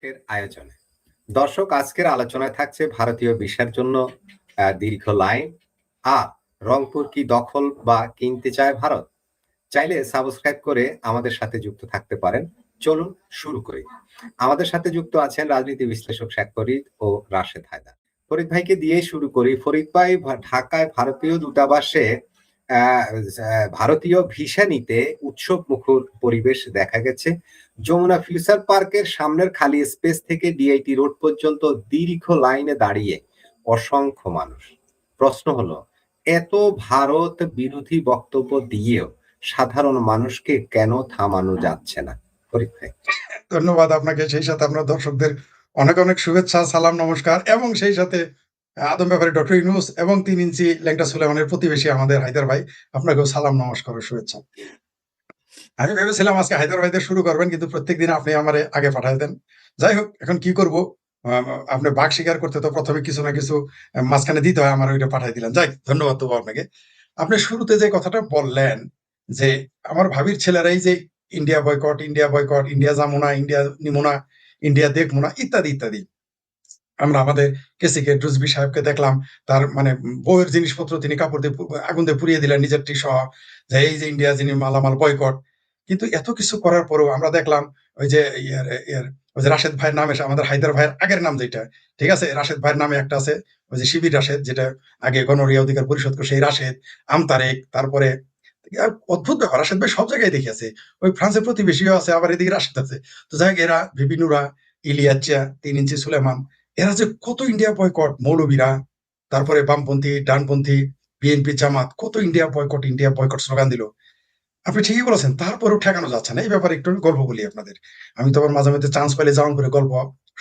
এর আয়োজনে দর্শক আজকের আলোচনায় থাকছে ভারতীয় ভিসার জন্য দীর্ঘ লাইন আর রংপুর কি দখল বা কিনতে চায় ভারত। চাইলে সাবস্ক্রাইব করে আমাদের সাথে যুক্ত থাকতে পারেন। চলুন শুরু করি। আমাদের সাথে যুক্ত আছেন রাজনীতি বিশ্লেষক শেখ ফরিদ ও রাশেদ হায়দার। ফরিদ ভাইকে দিয়েই শুরু করি। ফরিদ ভাই, ঢাকায় ভারতীয় দূতাবাসে ভারতীয় ভিসা নিতে উৎসব মুখর পরিবেশ দেখা গেছে। যমুনা ফিউচার পার্কের সামনের খালি স্পেস থেকে ডিআইটি রোড পর্যন্ত দীর্ঘ লাইনে দাঁড়িয়ে অসংখ্য মানুষ। প্রশ্ন হলো, এত ভারত বিরোধী বক্তব্য দিয়েও সাধারণ মানুষকে কেন থামানো যাচ্ছে না? ফরিদ ভাই। ধন্যবাদ আপনাকে, সেই সাথে আপনার দর্শকদের অনেক অনেক শুভেচ্ছা, সালাম, নমস্কার। এবং সেই সাথে আদম ব্যাপারী ডক্টর ইউনূস এবং 3 ইঞ্চি ল্যাংটা সুলেমানের প্রতিবেশী আমাদের হায়দার ভাই, আপনাকেও সালাম, নমস্কার ও শুভেচ্ছা। আমি ভেবেছিলাম আজকে হায়দার ভাইদের শুরু করবেন, কিন্তু প্রত্যেকদিন আপনি আমারে আগে পাঠাই দেন। যাই হোক, এখন কি করব, আপনি বাঘ শিকার করতে তো প্রথমে কিছু না কিছু মাঝখানে দিতে হয়, আমার ওইটা পাঠাই দিলেন। যাই, ধন্যবাদ তবু আপনাকে। আপনি শুরুতে যে কথাটা বললেন যে আমার ভাবির ছেলেরাই যে India boycott, India boycott, India যাবো না, ইন্ডিয়া নিবো না, ইন্ডিয়া দেখবো না, ইত্যাদি ইত্যাদি। আমরা আমাদের কেসিকে রুজবি সাহেবকে দেখলাম, তার মানে বউয়ের জিনিসপত্র তিনি কাপড় দিয়ে আগুন দিয়ে পুড়িয়ে দিলেন, নিজের টি সহ, যে এই যে ইন্ডিয়া যিনি মালামাল বয়কট। কিন্তু এত কিছু করার পরেও আমরা দেখলাম ওই যে ওই যে রাশেদ ভাইয়ের নাম এসে, আমাদের হায়দার ভাইয়ের আগের নাম যেটা, ঠিক আছে, রাশেদ ভাইয়ের নামে একটা আছে, ওই যে শিবির রাশেদ, যেটা আগে গণরিয়া অধিকার পরিষদ, সেই রাশেদ, আমতারেক, তারপরে অদ্ভুত ব্যাপার, রাশেদ ভাই সব জায়গায় দেখি আছে, ওই ফ্রান্সের প্রতিবেশীও আছে, আবার এদিকে রাশেদ আছে। তো যাই হোক, এরা বিভিন্নরা, ইলিয়াচ্চা, 3 ইঞ্চি সুলেমান, এরা যে কত ইন্ডিয়া বয়কট, মৌলবীরা, তারপরে বামপন্থী, ডানপন্থী, বিএনপি, জামাত, কত ইন্ডিয়া বয়কট স্লোগান দিল। আপনি ঠিকই বলেছেন, তারপরেও ঠেকানো যাচ্ছে না। এই ব্যাপারে একটু গল্প বলি আপনাদের। আমি তো আবার মাঝে মধ্যে চান্স পাইলে যেমন করে গল্প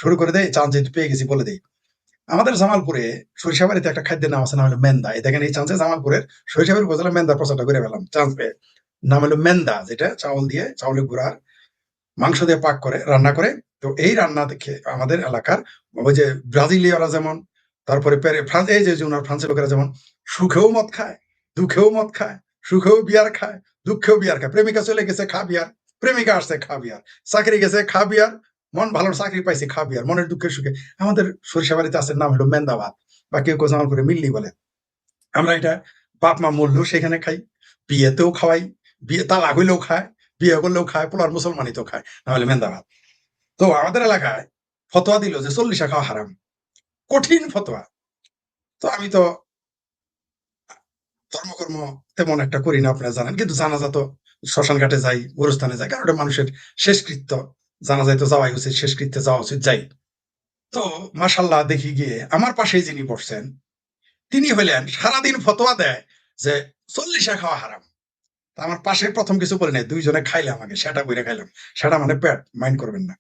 শুরু করে দেয়, চান্স যেহেতু পেয়ে গেছি বলে দেই। আমাদের জামালপুরে সরিষাবাড়িতে একটা খাদ্যের নাম আছে, নাম হলো মেন্দা। এই দেখেন, এই চান্সে জামালপুরের সরিষাবাড়ি উপজেলা মেন্দা প্রচারটা করে ফেলাম চান্স পেয়ে। নাম হলো মেন্দা, যেটা চাউল দিয়ে, চাউলের গুঁড়ার মাংস দিয়ে পাক করে রান্না করে। তো এই রান্না দেখে আমাদের এলাকার ওই যে ব্রাজিলীয়রা যেমন, তারপরে ফ্রান্স, এই যে ফ্রান্সের লোকেরা যেমন সুখেও মদ খায়, দুঃখেও মদ খায়, সুখেও বিয়ার খায়, দুঃখেও বিয়ার খায়। প্রেমিকা চলে গেছে, খা বিয়ার, প্রেমিকা আসছে, খা বিয়ার, চাকরি গেছে, খা বিয়ার, মন ভালো চাকরি পাইছে, খা বিয়ার, মনের দুঃখের সুখে। আমাদের সরিষাবাড়িতে আছে, নাম হলো মেন্দাবাদ, বা কেউ কেউ জামাল করে মিল্লি বলে। আমরা এটা বাপ মা মরলেও সেখানে খাই, বিয়েতেও খাওয়াই, বিয়ে তালাক হইলেও খায়, বিয়ে করলেও খায়, পোলার মুসলমানিতেও খায়, নাহলে মেন্দাবাদ। তো আমাদের এলাকায় ফতোয়া দিল যে 40 খাওয়া হারাম, কঠিন ফতোয়া। তো আমি তো ধর্মকর্ম তেমন একটা করি না, আপনারা জানেন, কিন্তু জানাজা তো শ্মশান ঘাটে যাই, গোরস্থানে যাই, কারণ ওটা মানুষের শেষকৃত্য, জানাজায় তো যাওয়াই উচিত, শেষকৃত্যে যাওয়া উচিত, যাই। তো মাশাল্লাহ, দেখি গিয়ে আমার পাশেই যিনি বসছেন, তিনি হইলেন সারাদিন ফতোয়া দেয় যে 40 খাওয়া হারাম। আমার পাশে প্রথম কিছু বলে নাই, দুইজনে খাইলাম, আগে সেটা বইরা খাইলাম, সেটা মানে পেট, মাইন্ড করবেন না,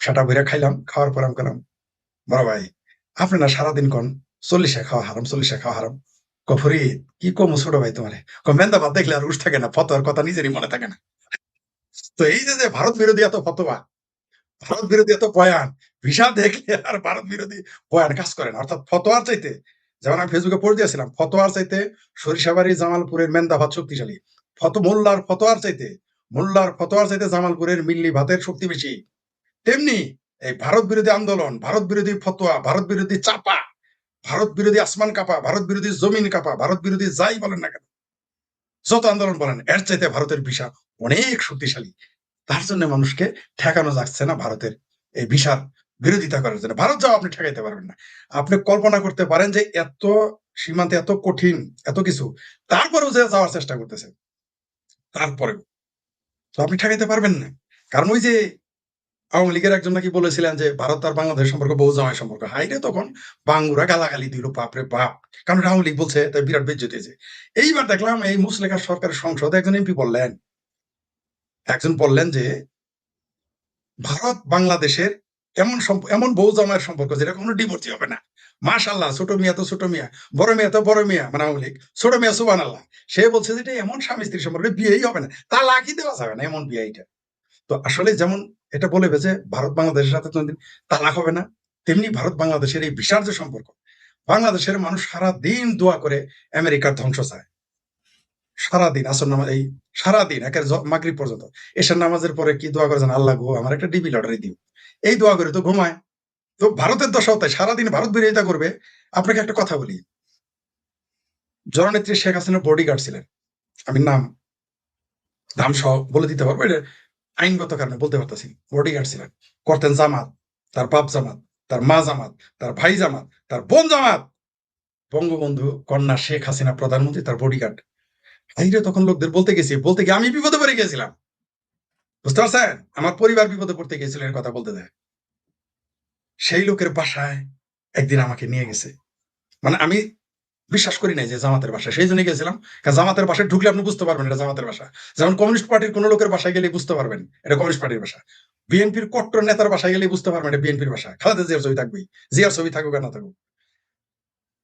সেটা বইরা খাইলাম। খাওয়ার পর আমি গেলাম, বড় ভাই, আপনি না সারাদিন কোন 40 খাওয়া হারাম, 40 খাওয়া হারাম। কফরি কি কম ছোট ভাই তোমারে, মেন্দা ভাত দেখলে আর উঠ থাকে না, ফতোয়ার কথা নিজেরই মনে থাকে না। তো এই যে ভারত বিরোধী এত ফতোয়া, ভারত বিরোধী এত বয়ান, ভিসা দেখলে আর ভারত বিরোধী বয়ান কাজ করে না। অর্থাৎ ফতোয়ার চাইতে, যেমন আমি ফেসবুকে পড়ে দিয়েছিলাম, ফতোয়ার চাইতে সরিষাবাড়ি জামালপুরের মেন্দা ভাত শক্তিশালী। মোল্লার ফতোয়ার চাইতে জামালপুরের মিল্লি ভাতের শক্তি বেশি। তেমনি এই ভারত বিরোধী আন্দোলন, ভারত বিরোধী ফতোয়া, ভারত বিরোধী চাপা, ভারত বিরোধী আসমান কাপা, ভারত বিরোধী জমিন কাপা, ভারত বিরোধী যাই বলেন না কেন, যত আন্দোলন বলেন, এর চাইতে ভারতের ভিসা অনেক শক্তিশালী। তার জন্য মানুষকে ঠেকানো যাচ্ছে না ভারতের এই ভিসার বিরোধিতা করার জন্য। ভারত যাও, আপনি ঠেকাইতে পারবেন না। আপনি কল্পনা করতে পারেন যে এত সীমান্তে এত কঠিন, এত কিছু, তারপরেও যে যাওয়ার চেষ্টা করতেছে, তারপরেও তো আপনি ঠেকাইতে পারবেন না। কারণ ওই যে আওয়ামী লীগের একজন নাকি বলেছিলেন যে ভারত আর বাংলাদেশ সম্পর্ক বউ জামাই সম্পর্ক। হাইরে, তখন বাঙ্গুরা গালাগালি দিল, বাপরে বাপ, কারণ আওয়ামী লীগ বলছে, তাই বিরাট বেজ্জতি হয়েছে। এইবার দেখলাম এই মুসলিকা সরকারের সংসদে একজন এমপি বললেন যে ভারত বাংলাদেশের এমন বউ জামাইয়ের সম্পর্ক যেটা কোনো ডিভোর্সই হবে না। মাশাল্লাহ, ছোট মিয়া তো ছোট মিয়া, বড় মিয়া তো বড় মিয়া, মানে আওয়ামী লীগ, ছোট মিয়া সুবহানাল্লাহ। সে বলছে যে এটা এমন স্বামী স্ত্রীর সম্পর্ক, বিয়েই হবে না, তালাকই দেওয়া যাবে না, এমন বিয়ে এটা। তো আসলে যেমন এটা বলে যে ভারত বাংলাদেশের সাথে কোনদিন তালাক হবে না, তেমনি ভারত বাংলাদেশের এই ভিসার যে সম্পর্ক, বাংলাদেশের মানুষ সারা দিন দোয়া করে আমেরিকার ধ্বংস চায়। সারাদিন আসর নামাজ, এই সারাদিন একের মাগরিব পর্যন্ত, এশার নামাজের পরে কি দোয়া করে জানেন? আল্লাহ গো, আমার একটা ডিবি লটারি দিও, এই দোয়া করে তো ঘুমায়। তো ভারতের দশাও তাই, সারাদিন ভারত বিরোধিতা করবে। আপনাকে একটা কথা বলি, জননেত্রী শেখ হাসিনার বডিগার্ড ছিলেন, আমি নাম সহ বলে দিতে পারবো, এটা আইনগত কারণে বলতে পারতেছি। বডিগার্ড ছিলেন, করতেন জামাত, তার বাপ জামাত, তার মা জামাত, তার ভাই জামাত, তার বোন জামাত। বঙ্গবন্ধু কন্যা শেখ হাসিনা প্রধানমন্ত্রী, তার বডিগার্ড। হাইরে তখন লোকদের বলতে গিয়ে আমি বিপদে পড়ে গিয়েছিলাম, বুঝতে পারছেন? আমার পরিবার বিপদে পড়তে গিয়েছিল এর কথা বলতে দেয়। সেই লোকের বাসায় একদিন আমাকে নিয়ে গেছে, মানে আমি বিশ্বাস করি নাই যে জামাতের বাসা, সেই জন্য গেছিলাম। কারণ জামাতের বাসায় ঢুকলে আপনি বুঝতে পারবেন এটা জামাতের বাসা। যেমন কমিউনিস্ট পার্টির কোন লোকের বাসায় গেলে বুঝতে পারবেন এটা কমিউনিস্ট পার্টির বাসা। বিএনপির কট্টর নেতার বাসায় গেলে বুঝতে পারবেন এটা বিএনপির বাসা। খালেদা জিয়ার ছবি থাকবেই, জিয়ার ছবি থাকুক আর না থাকুক।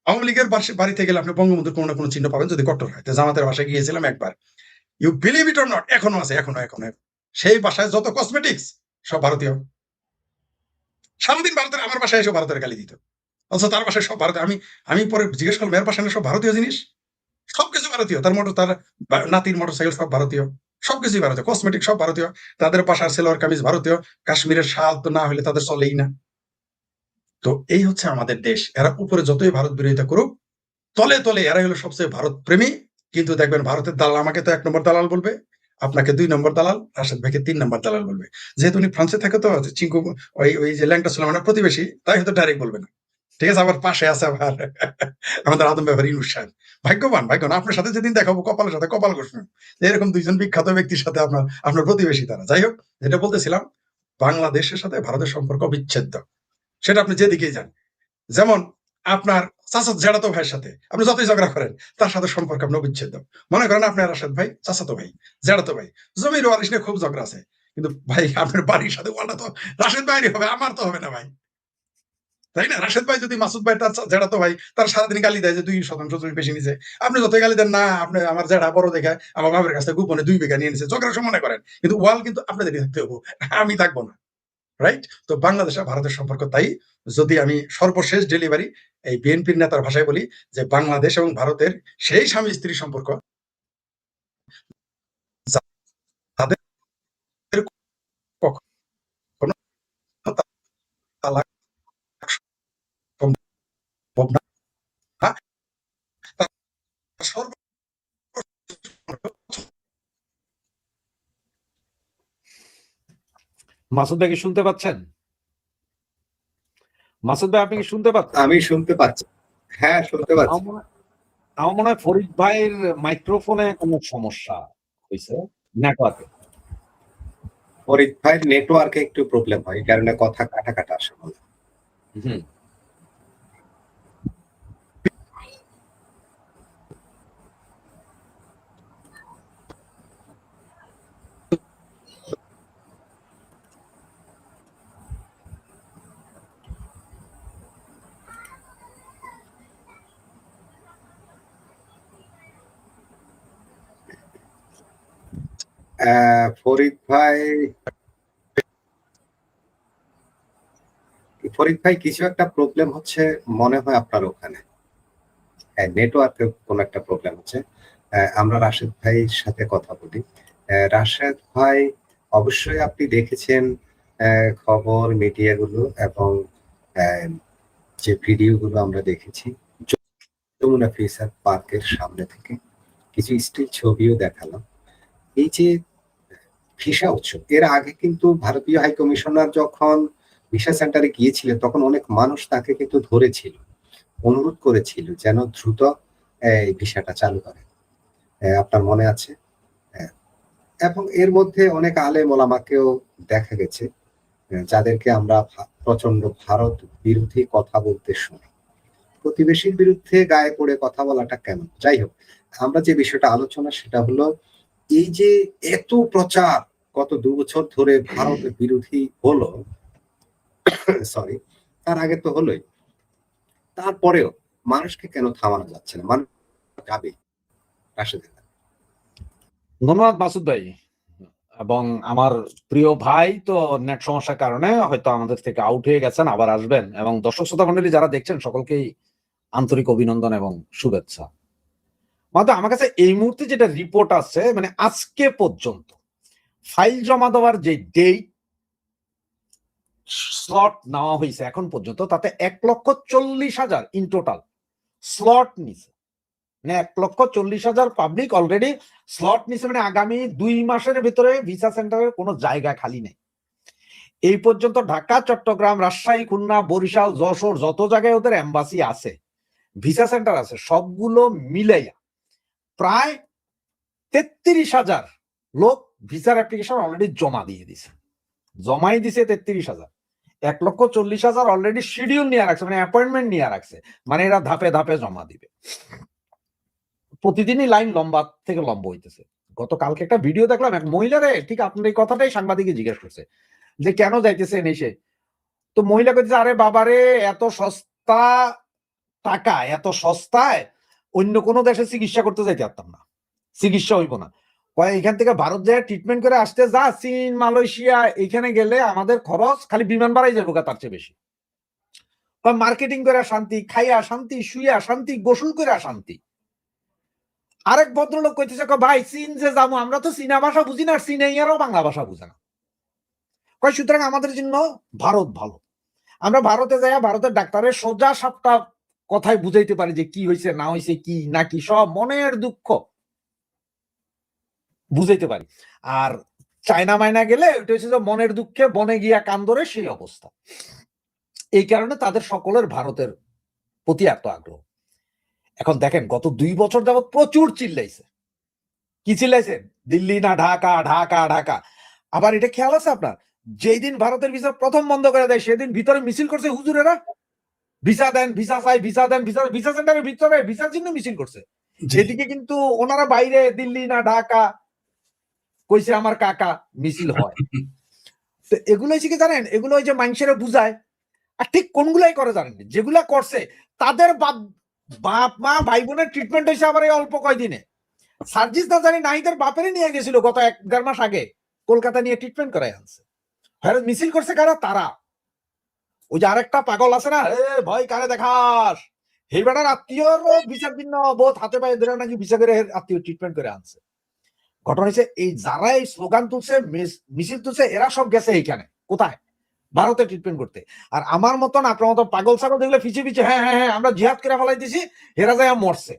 আওয়ামী লীগের বাড়িতে গেলে আপনি বঙ্গবন্ধুর কোনো না কোনো চিহ্ন পাবেন যদি কট্টর হয়। তো জামাতের বাসায় গিয়েছিলাম একবার, you believe it or not, এখনো আছে, এখনো। সেই বাসায় যত কসমেটিক্স সব ভারতীয়। সারাদিন ভারতের, আমার বাসায় এসে ভারতের গালি দিত, অথচ তার বাসায় সব ভারতীয়। আমি পরে জিজ্ঞেস করলাম এর বাসায় সব ভারতীয় জিনিস, সবকিছু ভারতীয়। তার নাতির মোটরসাইকেল সব ভারতীয়, সবকিছুই ভারতীয়, কসমেটিক সব ভারতীয়। তাদের পাশার সেলোয়ার কামিজ ভারতীয়, কাশ্মীরের শাল তো না হলে তাদের চলেই না। তো এই হচ্ছে আমাদের দেশ। এরা উপরে যতই ভারত বিরোধিতা করুক, তলে তলে এরাই হলো সবচেয়ে ভারত প্রেমী। কিন্তু দেখবেন ভারতের দালাল আমাকে তো 1 নম্বর দালাল বলবে, আপনাকে 2 নম্বর দালাল, রাশেদ ভাইকে 3 নম্বর দালাল বলবে। যেহেতু উনি ফ্রান্সে থাকে, তো চিঙ্কু ওই যে ল্যাংটা সুলেমানের প্রতিবেশী, তাই হয়তো ডাইরেক্ট বলবে না। ঠিক আছে, আবার পাশে আছে আবার আমাদের আদম ব্যাপারী ইউনুস সাহেব। ভাগ্যবান আপনার সাথে যেদিন দেখাবো কপালের সাথে কপাল ঘষবেন, এরকম 2জন বিখ্যাত ব্যক্তির সাথে আপনার প্রতিবেশী তারা। যাই হোক, যেটা বলতেছিলাম, বাংলাদেশের সাথে ভারতের সম্পর্ক বিচ্ছেদ্য, সেটা আপনি যেদিকেই যান। যেমন আপনার চাচাতো জ্যাঠাতো ভাইয়ের সাথে আপনি যতই ঝগড়া করেন, তার সাথে সম্পর্ক আপনার বিচ্ছেদ্য। মনে করেন আপনার রাশেদ ভাই চাচাতো ভাই, জ্যাঠাতো ভাই, জমির ওয়ারিশ নিয়ে খুব ঝগড়া আছে, কিন্তু ভাই আপনার বাড়ির সাথে ওয়ালটা তো রাশেদ ভাইয়েরই হবে, আমার তো হবে না ভাই, তাই না? রাশেদ ভাই যদি মাসুদ ভাই তার জ্যাঠাতো ভাই, তার সারাদিন গালি দেয় যে 2% জমি বেশি নিছে, আপনি যতই গালি দেন, না আপনি আমার জ্যাঠা বড় দেখে আমার বাপের কাছে গোপনে 2 বিঘা নিয়ে নিছে, ঝগড়া সমানে করেন, কিন্তু ওয়াল কিন্তু আপনাদেরই থাকতে হবো, আমি থাকবো না। রাইট? তো বাংলাদেশ আর ভারতের সম্পর্ক তাই। যদি আমি সর্বশেষ ডেলিভারি এই বিএনপির নেতার ভাষায় বলি, যে বাংলাদেশ এবং ভারতের সেই স্বামী স্ত্রী সম্পর্ক, যাদের কখনো তালাক সম্ভব না, তার সর্ব মাসুদ ভাই কি শুনতে পাচ্ছেন? মাসুদ ভাই আপনি কি শুনতে পাচ্ছেন? আমি শুনতে পাচ্ছি, হ্যাঁ শুনতে পাচ্ছি। আমার মনে হয় ফরিদ ভাইয়ের মাইক্রোফোনে কোনো সমস্যা হয়েছে, নেটওয়ার্কে। ফরিদ ভাইয়ের নেটওয়ার্কে একটু প্রবলেম হয়, এই কারণে কথা কাটা কাটা আসে। হুম। ফরিদ ভাই কিছু একটা প্রবলেম হচ্ছে মনে হয় আপনার ওখানে, নেটওয়ার্কের কোন একটা প্রবলেম হচ্ছে। আমরা রাশেদ ভাইয়ের সাথে কথা বলি। রাশেদ ভাই, অবশ্যই আপনি দেখেছেন খবর মিডিয়াগুলো এবং যে ভিডিওগুলো আমরা দেখেছি যমুনা ফিউচার পার্কের সামনে থেকে কিছু স্টিল ছবিও দেখালাম। এই যে ভিসা উৎসব, এর আগে কিন্তু ভারতীয় হাই কমিশনার যখন ভিসা সেন্টারে গিয়েছিলেন, তখন অনেক মানুষ তাকে কিন্তু ধরেছিল, অনুরোধ করেছিল যেন দ্রুত এই ভিসাটা চালু করে। আপনার মনে আছে? এবং এর মধ্যে অনেক আলেম ওলামাকেও দেখা গেছে যাদেরকে আমরা প্রচন্ড ভারত বিরোধী কথা বলতে শুনি। প্রতিবেশীর বিরুদ্ধে গায়ে পড়ে কথা বলাটা কেমন? যাই হোক, আমরা যে বিষয়টা আলোচনা সেটা হলো এই যে এত প্রচার গত 2 বছর ধরে ভারত বিরোধী হলো, সরি, তার আগে তো হলোই, তারপরেও মানুষকে কেন থামানো যাচ্ছে না? মানুষ যাবে। ধন্যবাদ মাসুদ ভাই। এবং আমার প্রিয় ভাই তো নেট সমস্যার কারণে হয়তো আমাদের থেকে আউট হয়ে গেছেন, আবার আসবেন। এবং দর্শক শ্রোতা মণ্ডলী যারা দেখছেন সকলকেই আন্তরিক অভিনন্দন এবং শুভেচ্ছা। মাত্র আমার কাছে এই মুহূর্তে যেটা রিপোর্ট আছে, মানে আজকে পর্যন্ত ফাইল জমা দেওয়ার যে ডেট, স্লট নেওয়া হয়েছে এখন পর্যন্ত, তাতে 1,40,000 ইন টোটাল স্লট নিছে। মানে 1,40,000 পাবলিক অলরেডি স্লট নিছে, মানে আগামী 2 মাসের ভিতরে ভিসা সেন্টারের কোনো জায়গা খালি নেই। এই পর্যন্ত ঢাকা, চট্টগ্রাম, রাজশাহী, খুলনা, বরিশাল, যশোর যত জায়গায় ওদের এম্বাসি আছে, ভিসা সেন্টার আছে, সবগুলো মিলাইয়া প্রায় 33,000 লোক ভিসার অ্যাপ্লিকেশন অলরেডি জমা দিয়ে দিছে। জমাই দিছে 33,000। 1,40,000 অলরেডি শিডিউল নিয়ে রাখছে, মানে অ্যাপয়েন্টমেন্ট নিয়ে রাখছে, মানে এরা ধাপে ধাপে জমা দিবে। প্রতিদিনই লাইন লম্বা থেকে লম্বা হইতেছে। গতকালকে একটা ভিডিও দেখলাম, এক মহিলারে ঠিক আপনার এই কথাটাই সাংবাদিকে জিজ্ঞেস করছে যে কেন যাইতেছেন এসে, তো মহিলা কইতেছে আরে বাবারে এত সস্তা টাকা, এত সস্তায় অন্য কোনো দেশে চিকিৎসা করতে যাইতে পারতাম না, চিকিৎসা হইব না। কয় এখান থেকে ভারত যায় ট্রিটমেন্ট করে আসতে যা চীন, মালয়েশিয়া এখানে গেলে আমাদের খরচ খালি বিমান ভাড়াই যাবো তার চেয়ে বেশি। মার্কেটিং করে শান্তি, খাইয়া শান্তি, শুইয়া শান্তি, গোসল করে শান্তি। আরেক ভদ্রলোক কইতেছে ভাই চীন যে যাবো, আমরা তো চীনা ভাষা বুঝি না, চীনাইয়ারাও বাংলা ভাষা বুঝে না। কয় সুতরাং আমাদের জন্য ভারত ভালো। আমরা ভারতে যাই, ভারতের ডাক্তারের সোজা সাপটা কথায় বুঝাইতে পারি যে কি হয়েছে না হয়েছে, কি নাকি সব মনের দুঃখ বুঝাইতে পারি। আর চায়না মাইনা গেলে ওইটা হচ্ছে যে মনের দুঃখে বনে গিয়া কান্দরে, সেই অবস্থা। এই কারণে তাদের সকলের ভারতের প্রতি এত আগ্রহ। এখন দেখেন গত 2 বছর যাবত প্রচুর চিল্লাইছে। কি চিল্লাইছে? দিল্লি না ঢাকা, ঢাকা ঢাকা। আবার এটা খেয়াল আছে আপনার, যেই দিন ভারতের ভিসা প্রথম বন্ধ করে দেয় সেদিন ভিতরে মিছিল করছে হুজুরেরা, ভিসা দেন, ভিসা চাই, ভিসা দেন, ভিসা, ভিসা সেন্টারের ভিতরে ভিসার জন্য মিছিল করছে। যেদিকে কিন্তু ওনারা বাইরে দিল্লি না ঢাকা কইছে আমার কাকা মিছিল হয়। তো এগুলো হচ্ছে কি জানেন, এগুলো ওই যে মানুষেরা বুঝায়, আর ঠিক কোনগুলাই করে জানেন, যেগুলা করছে তাদের বাপ মা ভাই বোনের ট্রিটমেন্ট হয়েছে আবার এই অল্প কয়দিনে। সার্জিস না জানি নাহিদের বাপেরই নিয়ে গেছিল গত 1-1.5 মাস আগে, কলকাতা নিয়ে ট্রিটমেন্ট করাই আনছে। মিছিল করছে কারা? তারা। ওই যে আরেকটা পাগল আছে না, ভয় কারে দেখাস, এই বেটার আত্মীয় বিচার ভিন্ন বোধ হাতে পায়ে ধরে নাকি বিচার করে আত্মীয় ট্রিটমেন্ট করে আনছে। ঘটনা হচ্ছে এই যারা এই স্লোগান তুলছে, মিছিল তুলছে, এরা সব গেছে এইখানে কোথায়? ভারতে ট্রিটমেন্ট করতে। আর আমার মতন আপনার মতো পাগল ছাগল দেখলে পিছিয়ে পিছিয়ে হ্যাঁ হ্যাঁ হ্যাঁ আমরা জিহাদ করে ফেলাইতেছি, হেরা যায় মরছে,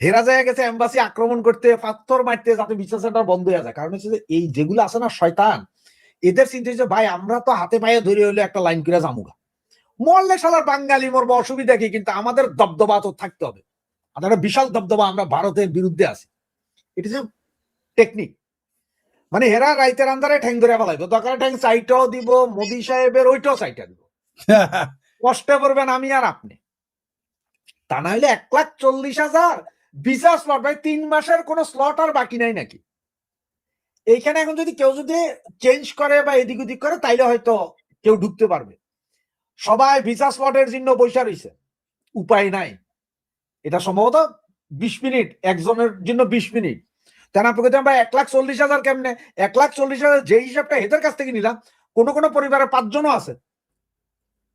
হেরা যায় গেছে এম্বাসি আক্রমণ করতে, পাথর মারতে, যাতে ভিসা সেন্টার বন্ধ হয়ে যায়। কারণ হচ্ছে যে এই যেগুলো আছে না শয়তান, এদের চিন্তা হচ্ছে ভাই আমরা তো হাতে পায়ে ধরে হইলে একটা লাইন করে জামুগা, মরলে শালার বাঙালি মরবো, অসুবিধা কি, কিন্তু আমাদের দবদবা তো থাকতে হবে। আমাদের বিশাল দবদবা, আমরা ভারতের বিরুদ্ধে আছি। এটা হচ্ছে টেকনিক। মানে হেরা রাইতের আন্দারে ঠ্যাং ধরে ফেলাইবো, দরকার ঠ্যাং সাইটাও দিব, মোদি সাহেবের ওইটাও সাইটা দিব, কষ্টে পড়বেন আমি আর আপনি। তা না হলে 1,40,000 ভিসা স্লট, ভাই 3 মাসের কোন স্লট আর বাকি নাই নাকি? এইখানে এখন যদি কেউ যদি চেঞ্জ করে বা এদিক ওদিক করে তাইলে হয়তো কেউ ঢুকতে পারবে। সবাই ভিসা স্লটের জন্য বৈশা রয়েছে, উপায় নাই। এটা সম্ভবত 20 মিনিট, একজনের জন্য 20 মিনিট। তাই না? আপনাকে ভাই 1,40,000 কেমনে? 1,40,000 যে হিসাবটা এদের কাছ থেকে নিলাম, কোন কোন পরিবারে 5 জনও আছে,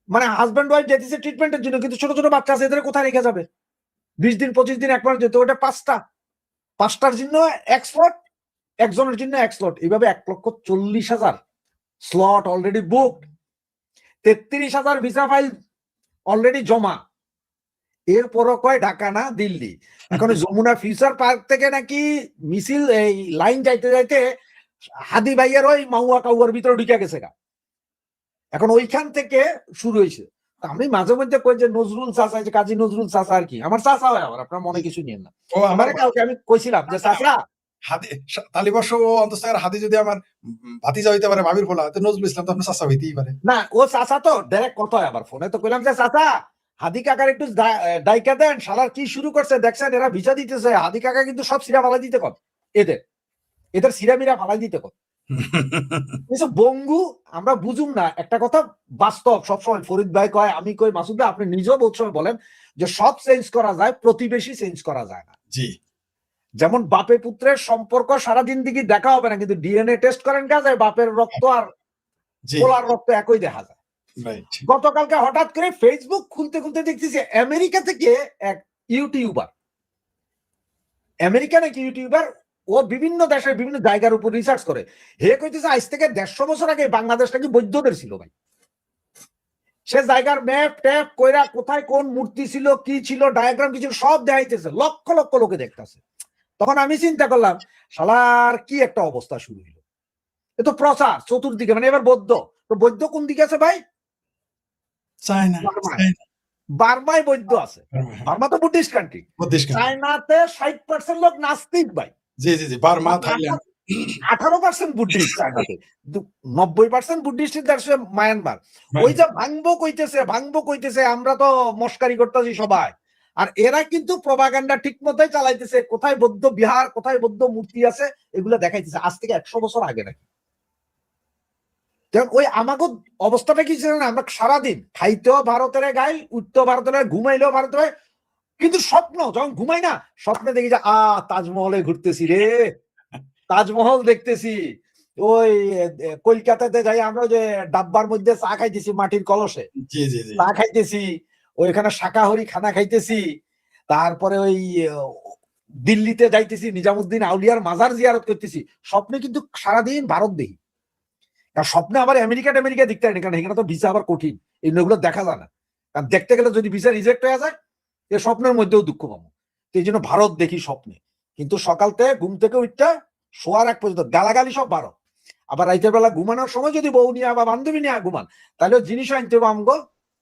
মানে হাজব্যান্ড ওয়াইফ যেতেছে ট্রিটমেন্টের জন্য, কিন্তু ছোট ছোট বাচ্চা আছে, এদের কোথায় রেখে যাবে? 20 দিন 25 দিন একবার যেত, ওটা 5টার জন্য 1 স্লট, একজনের জন্য 1 স্লট, এইভাবে 1,40,000 slot already booked, 33,000 visa file already জমা। এরপরও কয় ঢাকা না দিল্লি। এখন যমুনা ফিউচার পার্ক থেকে নাকি মিছিল এই লাইন যাইতে যাইতে হাদি ভাইয়ের ওই মাউয়া কাউয়ার ভিতরে ঢুকে গেছে গা। এখন ওইখান থেকে শুরু হয়েছে। আমি মাঝে মধ্যে কই যে নজরুল চাচা, যে কাজী নজরুল চাচা আর কি, আমার চাচা হয়, আমার আপনার মনে কিছু নিয়েন না। ও আমার কালকে আমি কইছিলাম যে চাচা হাদি তালিবর্ষ ও অন্তঃস্থ হাদি যদি আমার ভাতিজা হইতে পারে, ভাবির ফলা, তো নজরুল ইসলাম তো আপনার চাচা হইতেই পারে না। ও চাচা তো ডাইরেক্ট কথা হয়, আবার ফোনে তো কইলাম যে চাচা হাদি কাকার একটু ডাইকা দেন, শালার কি শুরু করছে দেখছেন, এরা ভিসা দিতেছে। হাদি কাকা কিন্তু সব সিরা ফালাই দিতে কর, এদের সিরা মিরা ফালাই দিতে কর। বঙ্গু আমরা বুঝুম না একটা কথা, বাস্তব সবসময় ফরিদ ভাই কয়, আমি কই, মাসুদ ভাই আপনি নিজেও বহুত সময় বলেন যে সব চেঞ্জ করা যায়, প্রতিবেশী চেঞ্জ করা যায় না। জি, যেমন বাপে পুত্রের সম্পর্ক সারাদিন দিকে দেখা হবে না, কিন্তু ডিএনএ টেস্ট করেন কাজে বাপের রক্ত আর পোলার রক্ত একই দেখা যায়। গতকালকে হঠাৎ করে ফেসবুক খুলতে খুলতে দেখতেছি আমেরিকা থেকে এক ইউটিউবার, আমেরিকা নাকি ইউটিউবার ও বিভিন্ন দেশের বিভিন্ন জায়গার উপর রিসার্চ করে। হে কইতেছে আজ থেকে 150 বছর আগে বাংলাদেশটা কি বৌদ্ধদের ছিল ভাই। সে জায়গার ম্যাপ ট্যাপ কইরা কোথায় কোন মূর্তি ছিল, কি ছিল, ডায়াগ্রাম কি ছিল সব দেখাইতেছে, লক্ষ লক্ষ লোকে দেখতেছে। তখন আমি চিন্তা করলাম শালার কি একটা অবস্থা শুরু হলো। এ তো প্রচার চতুর্দিকে, মানে এবার বৌদ্ধ, তো বৌদ্ধ কোন দিকে আছে ভাই? চায়না, বার্মায় বৌদ্ধ আছে। বার্মা তো বুদ্ধিস্ট কান্ট্রি। চায়নাতে 60% লোক নাস্তিক ভাই। জি জি জি, বার্মা, থাইল্যান্ড 18% বুদ্ধিস্ট চায়নাতে, 90% বুদ্ধিস্ট দেশে মায়ানমার। ওই যে ভাঙবো কইতেছে আমরা তো মস্কারি করতেছি সবাই, আর এরা কিন্তু প্রপাগান্ডা ঠিক মতোই চালাইতেছে। কোথায় বৌদ্ধ বিহার, কোথায় বৌদ্ধ মূর্তি আছে এগুলো দেখাইতেছে আজ থেকে 100 বছর আগে নাকি। ওই আমাকে অবস্থাটা কি ছিল না, আমরা সারাদিন খাইতেও ভারতের গাইল, উঠতেও ভারতের, ঘুমাইলেও ভারতের, কিন্তু স্বপ্ন যখন ঘুমাই না, স্বপ্নে দেখি যে তাজমহলে ঘুরতেছি রে, তাজমহল দেখতেছি। ওই কলকাতাতে যাই আমরা যে ডাব্বার মধ্যে চা খাইতেছি মাটির কলসে, চা খাইতেছি, ওইখানে শাকাহারি খানা খাইতেছি। তারপরে ওই দিল্লিতে যাইতেছি, নিজামুদ্দিন আউলিয়ার মাজার জিয়ারত করতেছি। স্বপ্নে কিন্তু সারাদিন ভারত দেখি। কারণ স্বপ্নে আবার আমেরিকা দেখতে হয় না, কারণ এখানে তো ভিসা আবার কঠিন, এগুলো দেখা যায় না। কারণ দেখতে গেলে যদি ভিসা রিজেক্ট হয়ে যায়, এ স্বপ্নের মধ্যেও দুঃখ পাবো। তো এই জন্য ভারত দেখি স্বপ্নে। কিন্তু সকালতে ঘুম থেকে উঠতে শোয়ার এক পর্যন্ত গালাগালি সব ভারত। আবার রাইতের বেলা ঘুমানোর সময় যদি বউ নিয়ে বা বান্ধবী নিয়ে ঘুমান, তাহলে জিনিস আনতে হবে আমগো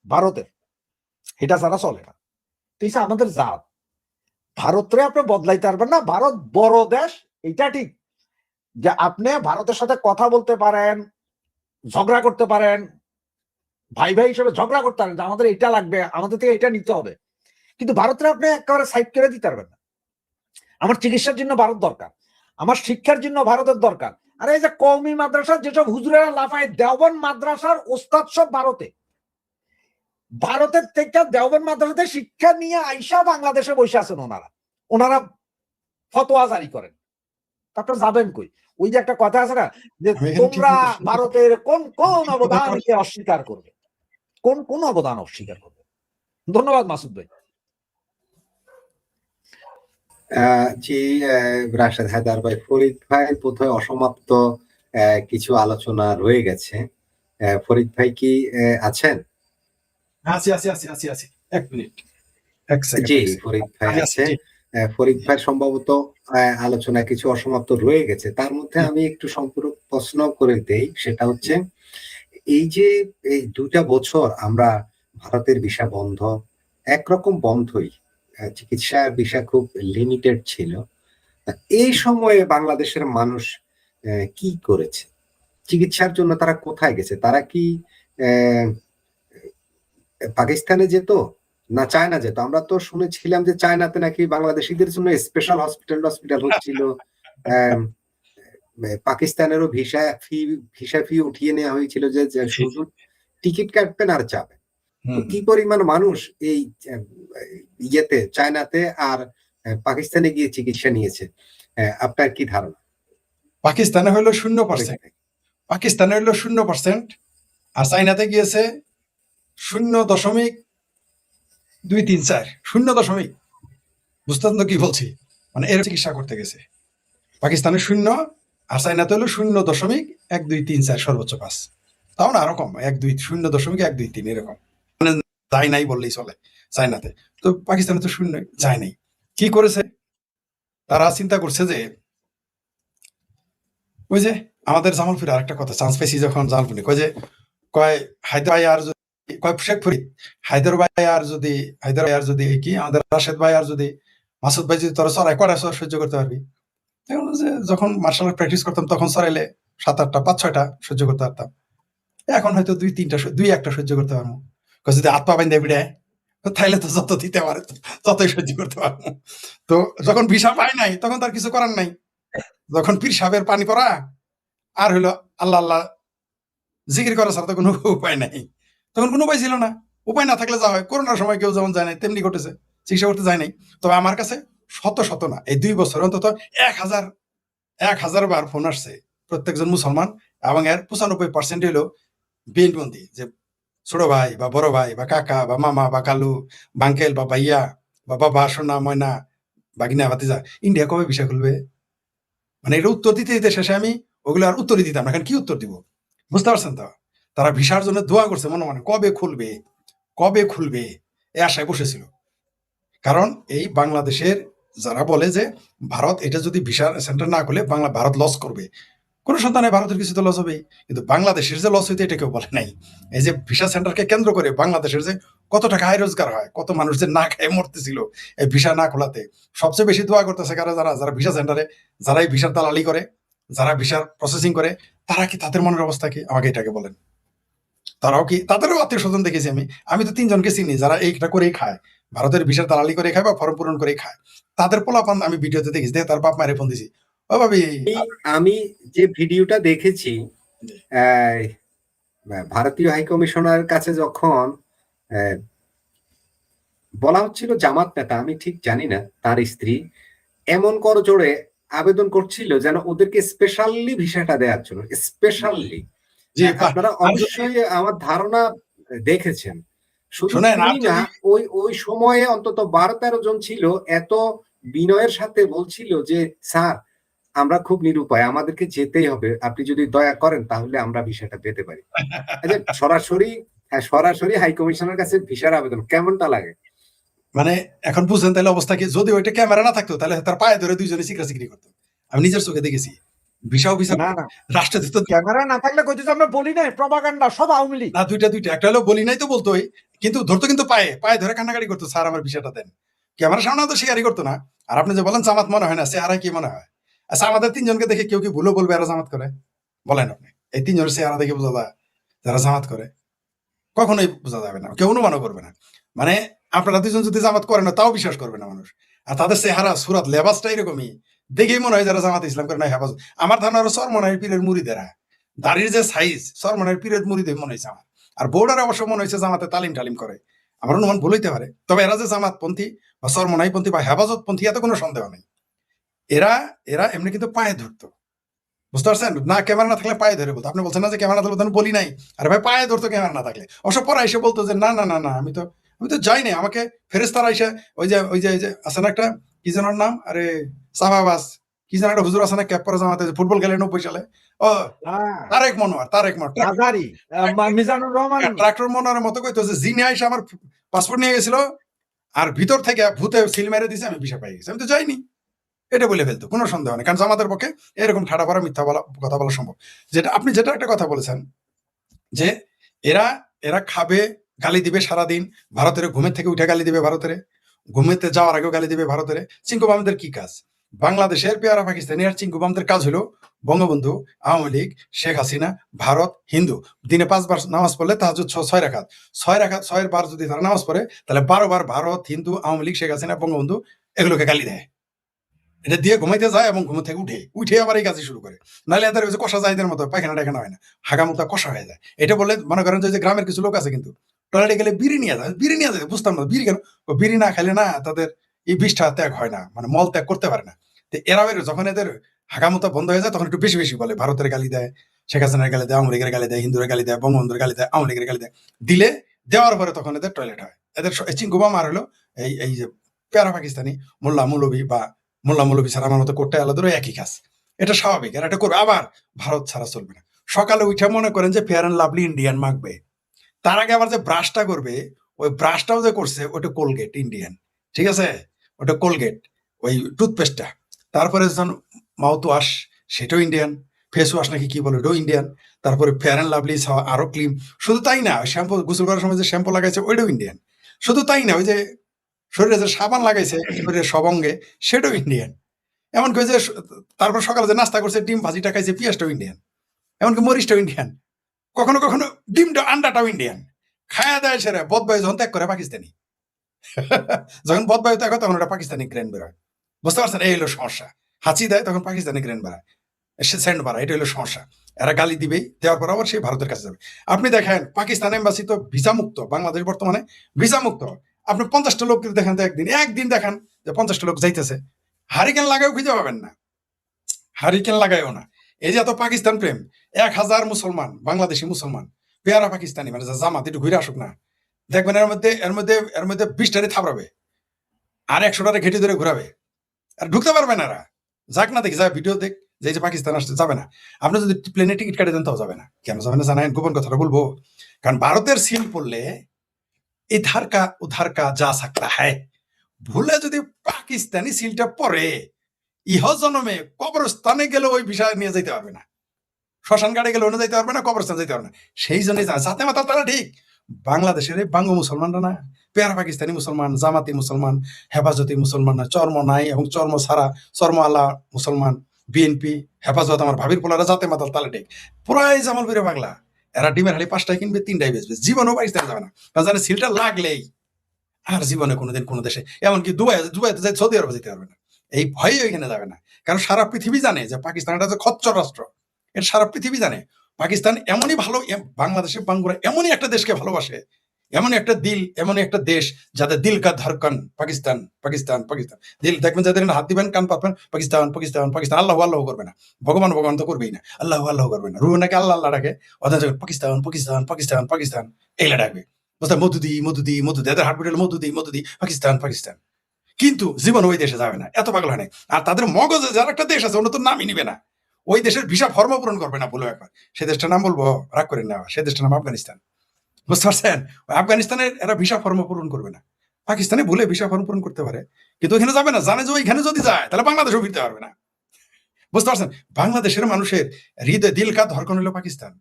ভারতের, এটা ছাড়া চলে না। তো এই আমাদের জাত, ভারতরে আপনি বদলাইতে পারবেন না। ভারত বড় দেশ, এটা ঠিক যে আপনি ভারতের সাথে কথা বলতে পারেন, ঝগড়া করতে পারেন, ভাই ভাই হিসেবে ঝগড়া করতে পারেন যে আমাদের এটা লাগবে, আমাদের থেকে এটা নিতে হবে। কিন্তু ভারতের আপনি একেবারে সাইড করে দিতে পারবেন না। আমার চিকিৎসার জন্য ভারত দরকার, আমার শিক্ষার জন্য ভারতের দরকার। আর এই যে কওমি মাদ্রাসার যেসব হুজুরেরা লাফায়, দেওবন্দ মাদ্রাসার ওস্তাদ সব ভারতের থেকে দেওবন্দ মাদ্রাসাতে শিক্ষা নিয়ে আইসা বাংলাদেশে বসে আছেন ওনারা ফতোয়া জারি করেন। তারপর যাবেন কই? ওই যে একটা কথা আছে না যে তোমরা ভারতের কোন কোন অবদানকে অস্বীকার করবে, কোন অবদান অস্বীকার করবে? ধন্যবাদ মাসুদ ভাই। জি, রাশেদ হায়দার ভাই, ফরিদ ভাই বোধহয় অসমাপ্ত কিছু আলোচনা রয়ে গেছে। ফরিদ ভাই কি আছেন? আছি 1 মিনিট 1 সেকেন্ড। জি, ফরিদ ভাই আছে। ফরিদ ভাই সম্ভবত আলোচনায় কিছু অসমাপ্ত রয়ে গেছে, তার মধ্যে আমি একটু সম্পূরক প্রশ্ন করে দেই। সেটা হচ্ছে এই যে এই 2টা বছর আমরা ভারতের ভিসা বন্ধ, একরকম বন্ধই, চিকিৎসার ভিসা খুব লিমিটেড ছিল। এই সময়ে বাংলাদেশের মানুষ কি করেছে? চিকিৎসার জন্য তারা কোথায় গেছে? তারা কি পাকিস্তানে যেত না চায়না যেত? আমরা তো শুনেছিলাম যে চায়নাতে নাকি বাংলাদেশিদের জন্য স্পেশাল হসপিটাল হচ্ছিল। পাকিস্তানেরও ভিসা ফি উঠিয়ে নেওয়া হয়েছিল যে শুধু টিকিট কাটবেন আর যাবেন। কি পরিমাণ মানুষ এই ইয়েতে চায়নাতে আর পাকিস্তানে গিয়ে চিকিৎসা নিয়েছে, আপনার কি ধারণা? পাকিস্তানে হলো 0%, পাকিস্তানে হলো 0%, আর চায়নাতে গিয়েছে 0.234, 0. বুঝতেন তো কি বলছি? মানে এর চিকিৎসা করতে গেছে। পাকিস্তানে 0 আর চায়নাতে হলো 0.1234 সর্বোচ্চ 5, তাও না আরো কম, 0.123 এরকম, মানে যায় নাই বললেই চলে চায়নাতে। তো পাকিস্তানে তো 0 যায় নাই। কি করেছে তারা? চিন্তা করছে যে ওই যে আমাদের জামালপুরে আরেকটা কথা, চান্স পেয়েছি যখন জামালপুরে কয় হায়দার ভাই আর যদি শেখ ফরিদ, হায়দার ভাই আর যদি কি আমাদের রাশেদ ভাই আর যদি মাসুদ ভাই যদি তোরা চড়াই কড়াই সহ্য করতে পারবি। যখন মার্শাল আর্ট প্র্যাকটিস করতাম তখন চড়াইলে 7-8টা 5-6টা সহ্য করতে পারতাম, এখন হয়তো 2-3টা সহ্য করতে পারবো। যদি হাত পা বাইন্দা বিড়ায় তাইলে তো যত দিতে পারে ততই সহ্য করতে পারবো। তো যখন ভিসা পাই নাই তখন তার কিছু করার নাই। যখন পীর সাহেবের পানি পড়া আর হইলো আল্লাহ আল্লাহ জিকির করা ছাড়া তো কোনো উপায় নাই, তখন কোনো উপায় ছিল না। উপায় না থাকলে যা হয়, করোনার সময় কেউ যেমন যায় নাই তেমনি ঘটেছে, চিকিৎসা করতে যায় নাই। তবে আমার কাছে শত না, এই 2 বছর অন্তত 1000 বার ফোন আসছে প্রত্যেকজন মুসলমান, এবং এর 95% হলো বিনবন্দি, যে ছোট ভাই বা বড় ভাই বা কাকা বা মামা বা কালু বা আঙ্কেল বা ভাইয়া বা বাবা সোনা ময়না বাগিনা ভাতিজা, ইন্ডিয়া কবে ভিসা খুলবে? মানে এটা উত্তর দিতে দিতে শেষে আমি ওগুলো আর উত্তরই দিতাম না, এখন কি উত্তর দিব, বুঝতে পারছেন তো? তারা ভিসার জন্য দোয়া করছে মনে মনে, কবে খুলবে কবে খুলবে, এই আশায় বসেছিল। কারণ এই বাংলাদেশের যারা বলে যে ভারত এটা যদি ভিসা সেন্টার না খুলে ভারত লস করবে, কোনো সন্তানে ভারতের কিছু তো লস হবেই, কিন্তু বাংলাদেশের যে লস হইতে এটা কেউ বলে নাই। এই যে ভিসা সেন্টারকে কেন্দ্র করে বাংলাদেশের যে কত টাকা আয় রোজগার হয়, কত মানুষ যে না খেয়ে মরতেছিল এই ভিসা না খোলাতে, সবচেয়ে বেশি দোয়া করতেছে কারা, যারা যারা ভিসা সেন্টারে, যারা এই ভিসার দালালি করে, যারা ভিসার প্রসেসিং করে, তারা কি, তাদের মনের অবস্থা কি আমাকে এটাকে বলেন। তারাও কি, তাদেরও আত্মীয় স্বজন দেখেছি আমি, আমি তো 3 জনকে চিনি যারা এইটা করেই খায়, ভারতের ভিসার দালালি করে খায় বা ফর্ম পূরণ করে খায়। তাদের পোলাপান আমি ভিডিওতে দেখেছি, তার বাপ মায়ের ফোন দিছি, ও ভাবি আমি যে ভিডিওটা দেখেছি, আহ, ভারতীয় হাই কমিশনারের কাছে যখন আহ, বলা হচ্ছিল জামাত নেতা, আমি ঠিক জানি না, তার স্ত্রী এমন করজোড়ে আবেদন করছিল যেন ওদেরকে স্পেশালি ভিসাটা দেওয়ার জন্য, স্পেশালি। জি আপনারা অবশ্যই আমার ধারণা দেখেছেন। শুধু শোনেন, তিনি না, ওই সময়ে অন্তত 12-13 জন ছিল, এত বিনয়ের সাথে বলছিল যে স্যার আমরা খুব নিরুপায়, আমাদেরকে যেতেই হবে, আপনি যদি দয়া করেন তাহলে আমরা ভিসাটা পেতে পারি। সরাসরি হাই কমিশনের কাছে ভিসার আবেদন কেমনটা লাগে? মানে এখন বুঝছেন তাহলে অবস্থা কি, যদি ওইটা ক্যামেরা না থাকতো তাহলে তার পায়ে ধরে দুইজনে চিকরাচিকরি করতো, আমি নিজের চোখে দেখেছি। ভিসাও ভিসা না না, রাষ্ট্রদূত ক্যামেরা না থাকলে কইতেছে আমরা বলি নাই, প্রপাগান্ডা, সব আওয়ামী লীগ। না, দুইটা একটা হলো বলি নাই তো বলতোই, কিন্তু ধরতো, কিন্তু পায়ে পায়ে ধরে কান্নাকাটি করতো, স্যার আমার ভিসাটা দেন। ক্যামেরার সামনে তো স্বীকারই করতো না। আর আপনি যে বলেন জামাত মনে হয় না, চেহারা কি মনে হয়? আচ্ছা, আমাদের 3 জনকে দেখে কেউ কি ভুলো বলবে এরা জামাত করে? বলেন আপনি, এই 3 জনের চেহারা দেখে বোঝা যায় যারা জামাত করে? কখনোই বোঝা যাবে না, কেউ অনুমানও করবে না। মানে আপনারা 2 জন যদি জামাত করেন না, তাও বিশ্বাস করবে না মানুষ। আর তাদের চেহারা, সুরাত, লেবাসটা এরকমই, দেখেই মনে হয় যারা জামাত ইসলাম করে না হেফাজত। আমার ধারণা আরো চরমনাইয়ের পীরের মুরিদেরা, দাড়ির যে সাইজ, চরমনাইয়ের পীরের মুরিদের মনে হয়েছে আমার। আর বোর্ডার অবশ্য মনে হয়েছে জামাতে তালিম টালিম করে, আমার অনুমান ভুল হইতে পারে। তবে এরা যে জামাতপন্থী বা চরমনাইপন্থী বা হেফাজতপন্থী, এত কোনো সন্দেহ নেই। এরা এরা এমনি কিন্তু পায়ে ধরতো, বুঝতে পারছেন? না, ক্যামেরা না থাকলে পায়ে ধরে বলতো। আপনি বলছেন না যে ক্যামেরা না থাকলে বলি নাই, আরে ভাই পায়ে ধরতো ক্যামেরা না থাকলে। অবশ্য পরে এসে বলতো যে না না না না, আমি তো যাই নাই, আমাকে ফেরেশতারা এসে ওই যে আছে না একটা, কি যেন ওর নাম, আরে সাহাবাস, কি যেন একটা হুজুর আছে না, ক্যাপ পরে জামাতে, ফুটবল খেলে 90 সালে, ও তারেক মনোয়ার আজারি, মিজানুর রহমান, ট্রাক্টর মনোয়ারের মতো কইতো যে জিনে আইসা আমার পাসপোর্ট নিয়ে গেছিল আর ভিতর থেকে ভূতে সিল মেরে দিছে, আমি ভিসা পাই গেছি, আমি তো যাইনি, এটা বলে ফেলতো, কোনো সন্দেহ নেই। কারণ আমাদের পক্ষে এরকম ঠাড়া পড়া মিথ্যা কথা বলা সম্ভব। আপনি যেটা একটা কথা বলেছেন যে এরা এরা খাবে, গালি দিবে সারাদিন, ভারতের ঘুমের থেকে উঠে গালি দিবে, ভারতের ঘুমেতে যাওয়ার আগেও গালি দিবে ভারতের। চিঙ্কু বামদের কি কাজ? বাংলাদেশের পেয়ারা পাকিস্তানি আর চিঙ্কু বামদের কাজ হলো বঙ্গবন্ধু, আওয়ামী লীগ, শেখ হাসিনা, ভারত, হিন্দু। দিনে 5 বার নামাজ পড়লে তাহাজ্জুদ 6 রাকাত, 6 বার যদি তারা নামাজ পড়ে, তাহলে 12 বার ভারত, হিন্দু, আওয়ামী লীগ, শেখ হাসিনা, বঙ্গবন্ধু এগুলোকে গালি দেয়। এটা দিয়ে ঘুমাইতে যায় এবং ঘুম থেকে উঠে আবার এই কাজই শুরু করে। নাহলে এদের কষা জাহিদের মতো পায়খানা টাইখানা হয় না, হাগামুতা কষা হয়ে যায়। এটা বললে মনে করেন যে গ্রামের কিছু লোক আছে কিন্তু টয়লেটে গেলে বিড়ি নিয়ে যায়, বুঝতাম না বিড়ি কেন, বিড়ি না খাইলে না তাদের এই বিষ্ঠা ত্যাগ হয় না, মানে মল ত্যাগ করতে পারে না। তো এরা যখন এদের হাগামুতা বন্ধ হয়ে যায় তখন একটু বেশি বেশি বলে, ভারতের গালি দেয়, শেখ হাসিনার গালি দেয়, আওয়ামী লীগের গালি দেয়, হিন্দুরের গালি দেয়, বঙ্গবন্ধুর গালি দেয়, আওয়ামী লীগের গালি দেয়। দেওয়ার পরে তখন এদের টয়লেট হয়। এদের চিঙ্গুবা মার হলো এই যে পেয়ারা পাকিস্তানি মোল্লা মৌলবী বা মোল্লা মৌলবী ছাড়া আমার মতো করতে আলাদা একই কাজ। এটা স্বাভাবিক, আর এটা করবে। আবার ভারত ছাড়া চলবে না। সকালে উঠে মনে করেন যে ফেয়ার অ্যান্ড লাভলি ইন্ডিয়ান মাখবে, তার আগে আবার যে ব্রাশটা করবে, ওই ব্রাশটাও যে করছে ওটা কোলগেট ইন্ডিয়ান, ঠিক আছে, ওটা কোলগেট, ওই টুথপেস্টটা। তারপরে যখন মাউথ ওয়াশ সেটাও ইন্ডিয়ান, ফেস ওয়াশ নাকি কি বলে ওটাও ইন্ডিয়ান। তারপরে ফেয়ার অ্যান্ড লাভলি আরো ক্লিন। শুধু তাই না, শ্যাম্পু গোসল করার সময় যে শ্যাম্পু লাগাইছে ওইটাও ইন্ডিয়ান। শুধু তাই না, ওই যে শরীরে যে সাবান লাগাইছে শরীরের সব অঙ্গে সেটাও ইন্ডিয়ান। এমনকি যে তারপর সকালে যে নাস্তা করছে ডিম ভাজিটা খাইছে পেঁয়াজটাও ইন্ডিয়ান, এমনকি মরিচটাও ইন্ডিয়ান, কখনো কখনো ডিমটা আন্ডাটাও ইন্ডিয়ান। খায়া দেয় সেরা বদবায়ু যখন ত্যাগ করে পাকিস্তানি, যখন বদবায়ু ত্যাগ হয় তখন ওটা পাকিস্তানি গ্রেন বেরোয়, বুঝতে পারছেন? এই হলো সমস্যা। হাঁচি দেয় তখন পাকিস্তানি গ্রেন বেড়ায়, সেন্ট বাড়ায়, এটা হলো সমস্যা। এরা গালি দিবেই, দেওয়ার পর আবার সেই ভারতের কাছে যাবে। আপনি দেখেন পাকিস্তান এম্বাসি তো ভিসা মুক্ত, বাংলাদেশ বর্তমানে ভিসা মুক্ত। আপনি 50টা লোক দেখেন তো একদিন দেখান যে 50টা লোক যাইতেছে, হারিকেন লাগাও খুঁজে পাবেন না, হারিকেন লাগাইও না। এই যে এত পাকিস্তান প্রেম, 1000 মুসলমান, বাংলাদেশি মুসলমান পেয়ারা পাকিস্তানি, মানে জামাত একটু ঘুরে আসুক না, দেখবেন এর মধ্যে 20টারে থাপড়াবে আর 100টারে ঘেটে ধরে ঘুরাবে, আর ঢুকতে পারবে না। এরা যাক না, দেখি যা ভিডিও দেখ, যে এই যে পাকিস্তান আসতে যাবে না। আপনি যদি প্লেনে টিকিট কাটে দেন তাও যাবে না। কেন যাবে না জানেন? গোপন কথাটা বলবো। কারণ ভারতের সিল পড়লে ইধার কা উধার কা যা সাকতা হ্যায়। ভুলে যদি পাকিস্তানি সিলটা পরে ইহ জন্মে কবরস্থানে গেলে ওই বিষয় নিয়ে যেতে পারবে না, শ্মশান ঘাটে গেলে ওনে যাইতে পারবে না, কবরস্থান যেতে পারবে না। সেই জন্যই যাতে মাতাল তারা ঠিক বাংলাদেশের এই বাঙ্গ মুসলমানরা না, পেয়ারা পাকিস্তানি মুসলমান, জামাতি মুসলমান, হেফাজতি মুসলমান না, চর্ম নাই এবং চর্ম ছাড়া চর্ম আলা মুসলমান, বিএনপি, হেফাজত, আমার ভাবির পোলারা জাতে মাতাল তালে ঠিক পুরাই জামালপুরে বাংলা। এরা ডিমের হাড়ি 5টায় কিনবে 3টায় বেচবে, জীবনেও পাকিস্তানে যাবে না। কারণ জানে সিলটা লাগলেই আর জীবনে কোনোদিন কোনো দেশে, এমনকি দুবাইতে যাই সৌদি আরবে যেতে পারবে না। এই ভয়ে ওইখানে যাবে না। কারণ সারা পৃথিবী জানে যে পাকিস্তান একটা যে খচ্চর রাষ্ট্র, এর সারা পৃথিবী জানে। পাকিস্তান এমনই ভালো, বাংলাদেশের বাঙ্গুরা এমনই একটা দেশকে ভালোবাসে, এমনই একটা দিল, এমনই একটা দেশ যাদের দিল কা ধড়কন পাকিস্তান পাকিস্তান পাকিস্তান। দিল দেখবেন যাদের হাত দিবেন, কান পাতবেন, পাকিস্তান পাকিস্তান পাকিস্তান, আল্লাহ আল্লাহ করবে না, ভগবান ভগবান তো করবেই না, আল্লাহ আল্লাহ করবে না, রুহ নাকি আল্লাহ আল্লাহ ডাকে, অথচ পাকিস্তান পাকিস্তান পাকিস্তান পাকিস্তান এইলা ডাকবে। বুঝতে মধুদি মধুদি মধুদি, এদের হার্ট বিটেল মধুদি মধুদি, পাকিস্তান পাকিস্তান। কিন্তু জীবন ওই দেশে যাবে না, এত পাগল হয় না। আর তাদের মগজে যার একটা দেশ আছে, অন্য তো নামই নিবে না, ওই দেশের ভিসা ফর্ম পূরণ করবে না বলে একবার। সে দেশটার নাম বলবো, রাগ করেন না, সে দেশটার নাম আফগানিস্তান। বুঝতে পারছেন? ওই আফগানিস্তানের এরা ভিসা ফর্ম পূরণ করবে না। পাকিস্তানে ভুলে ভিসা ফর্ম পূরণ করতে পারে, কিন্তু ওইখানে যাবে না, জানে যে ওইখানে যদি যায় তাহলে বাংলাদেশও ফিরতে পারবে না। বুঝতে পারছেন? বাংলাদেশের মানুষের হৃদয় দিল কা ধড়কন হলো পাকিস্তান,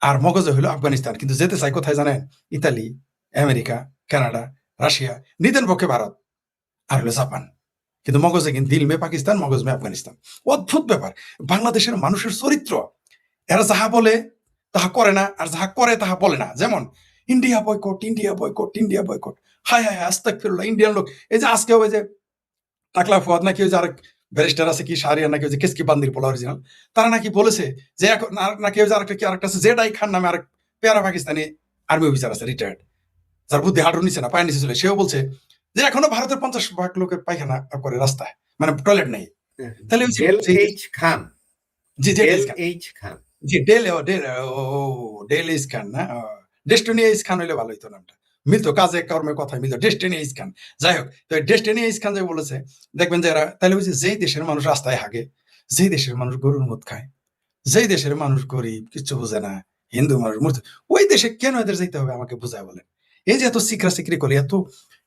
আর মগজে হলো আফগানিস্তান। কিন্তু যেতে চাই কোথায় জানেন? ইতালি, আমেরিকা, কানাডা, রাশিয়া, নিদেন পক্ষে ভারত, আর হলো জাপান। কিন্তু মগজে কিন্তু দিল মে পাকিস্তান, মগজ মে আফগানিস্তান। অদ্ভুত ব্যাপার বাংলাদেশের মানুষের চরিত্র। এরা যাহা বলে তাহা করে না, আর যাহা করে তাহা বলে না। যেমন India boycott, India boycott, India boycott, হায় হায় আস্তাগফিরুল্লাহ, ইন্ডিয়ান লোক। এই যে আজকে ওই যে টাকলা ফুয়াদ নাকি ওই যে আরেক ব্যারিস্টার আছে কি শাহরিয়ার নাকি ওই যে কেসকি বান্দির পোলা অরিজিনাল, তারা নাকি বলেছে যে এখন নাকি ওই যে আরেকটা আছে জেড আই খান নামে আরেক পেয়ারা পাকিস্তানি আর্মি অফিসার আছে রিটায়ার্ড, যার বুদ্ধি হাঁটু নিচে না পায়ের নিচে চলে, সেও বলছে যে এখনো ভারতের 50% লোকের পায়খানা করে রাস্তায়, মানে টয়লেট নেই। তাহলে ডেল এইচ খান, জি ডেল এইচ খান, জি ডেল ডেল ইস খান না, ডেস্টিনি ইস খান হইলে ভালো হইতো নামটা, মিলতো কাজে কর্মে কথায় মিলতো, ডেস্টিনি ইস খান। যাই হোক, তো ডেস্টিনি ইস খান যে বলেছে, দেখবেন যে এরা তাহলে বলছে যেই দেশের মানুষ রাস্তায় হাগে, যেই দেশের মানুষ গরুর মদ খায়, যেই দেশের মানুষ গরিব, কিচ্ছু বোঝে না, হিন্দু মানুষ মূর্তি, ওই দেশে কেন এদের যেতে হবে আমাকে বোঝায় বলেন। এই যে এত সিকরা সিকরি করে, এত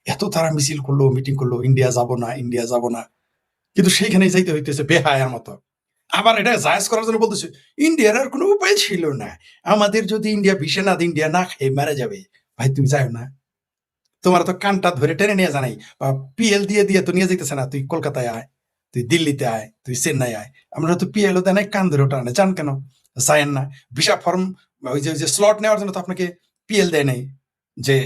এত তারা মিছিল করলো, মিটিং করলো, ইন্ডিয়া যাব না, ইন্ডিয়া যাব না, কিন্তু সেইখানেই যাইতে হইতেছে বেহায়ার মতো। আবার এটা জায়েজ করার জন্য বলতেছে ইন্ডিয়ার আর কোনো উপায় ছিল না, আমাদের যদি ইন্ডিয়া ভিসা না দেয়, ইন্ডিয়া না খেয়ে মারা যাবে। ভাই তুমি যাও না, তোমার তো কানটা ধরে টেনে নিয়ে জানাই, বা পিএল দিয়ে দিয়ে তো নিয়ে যেতেছে না, তুই কলকাতায় আয়, তুই দিল্লিতে আয়, তুই চেন্নাই আয়, আমরা তো পিএলও দেয় নাই, কান ধরে ওটা না, জান কেন যায়েন না? ভিসা ফর্ম ওই যে স্লট নেওয়ার জন্য তো আপনাকে পিএল দেয় নাই, যে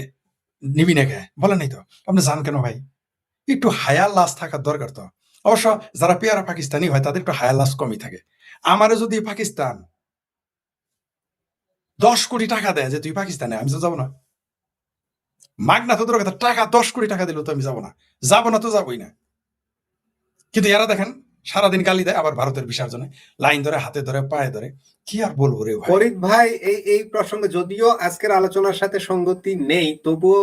নিবি না কে বলে নাই তো, আপনি জান কেন ভাই? একটু হায়া লাস থাকার দরকার তো। অবশ্য যারা পেয়ারা পাকিস্তানি হয় তাদের একটু হায়া লাস কমই থাকে। আমারও যদি পাকিস্তান 10 কোটি টাকা দেয় যে তুই পাকিস্তানে, আমি তো যাবো না। মাগনা তো দূরের কথা, টাকা 10 কোটি টাকা দিলেও তো আমি যাবো না, যাবো না তো যাবোই না। কিন্তু এরা দেখেন সারাদিন গালি দেয়, আবার ভারতের ভিসার জন্য লাইন ধরে, হাতে ধরে, পায়ে ধরে। কি আর বলবো রে ভাই। ফরিদ ভাই, এই প্রসঙ্গে যদিও আজকের আলোচনার সাথে সঙ্গতি নেই, তবুও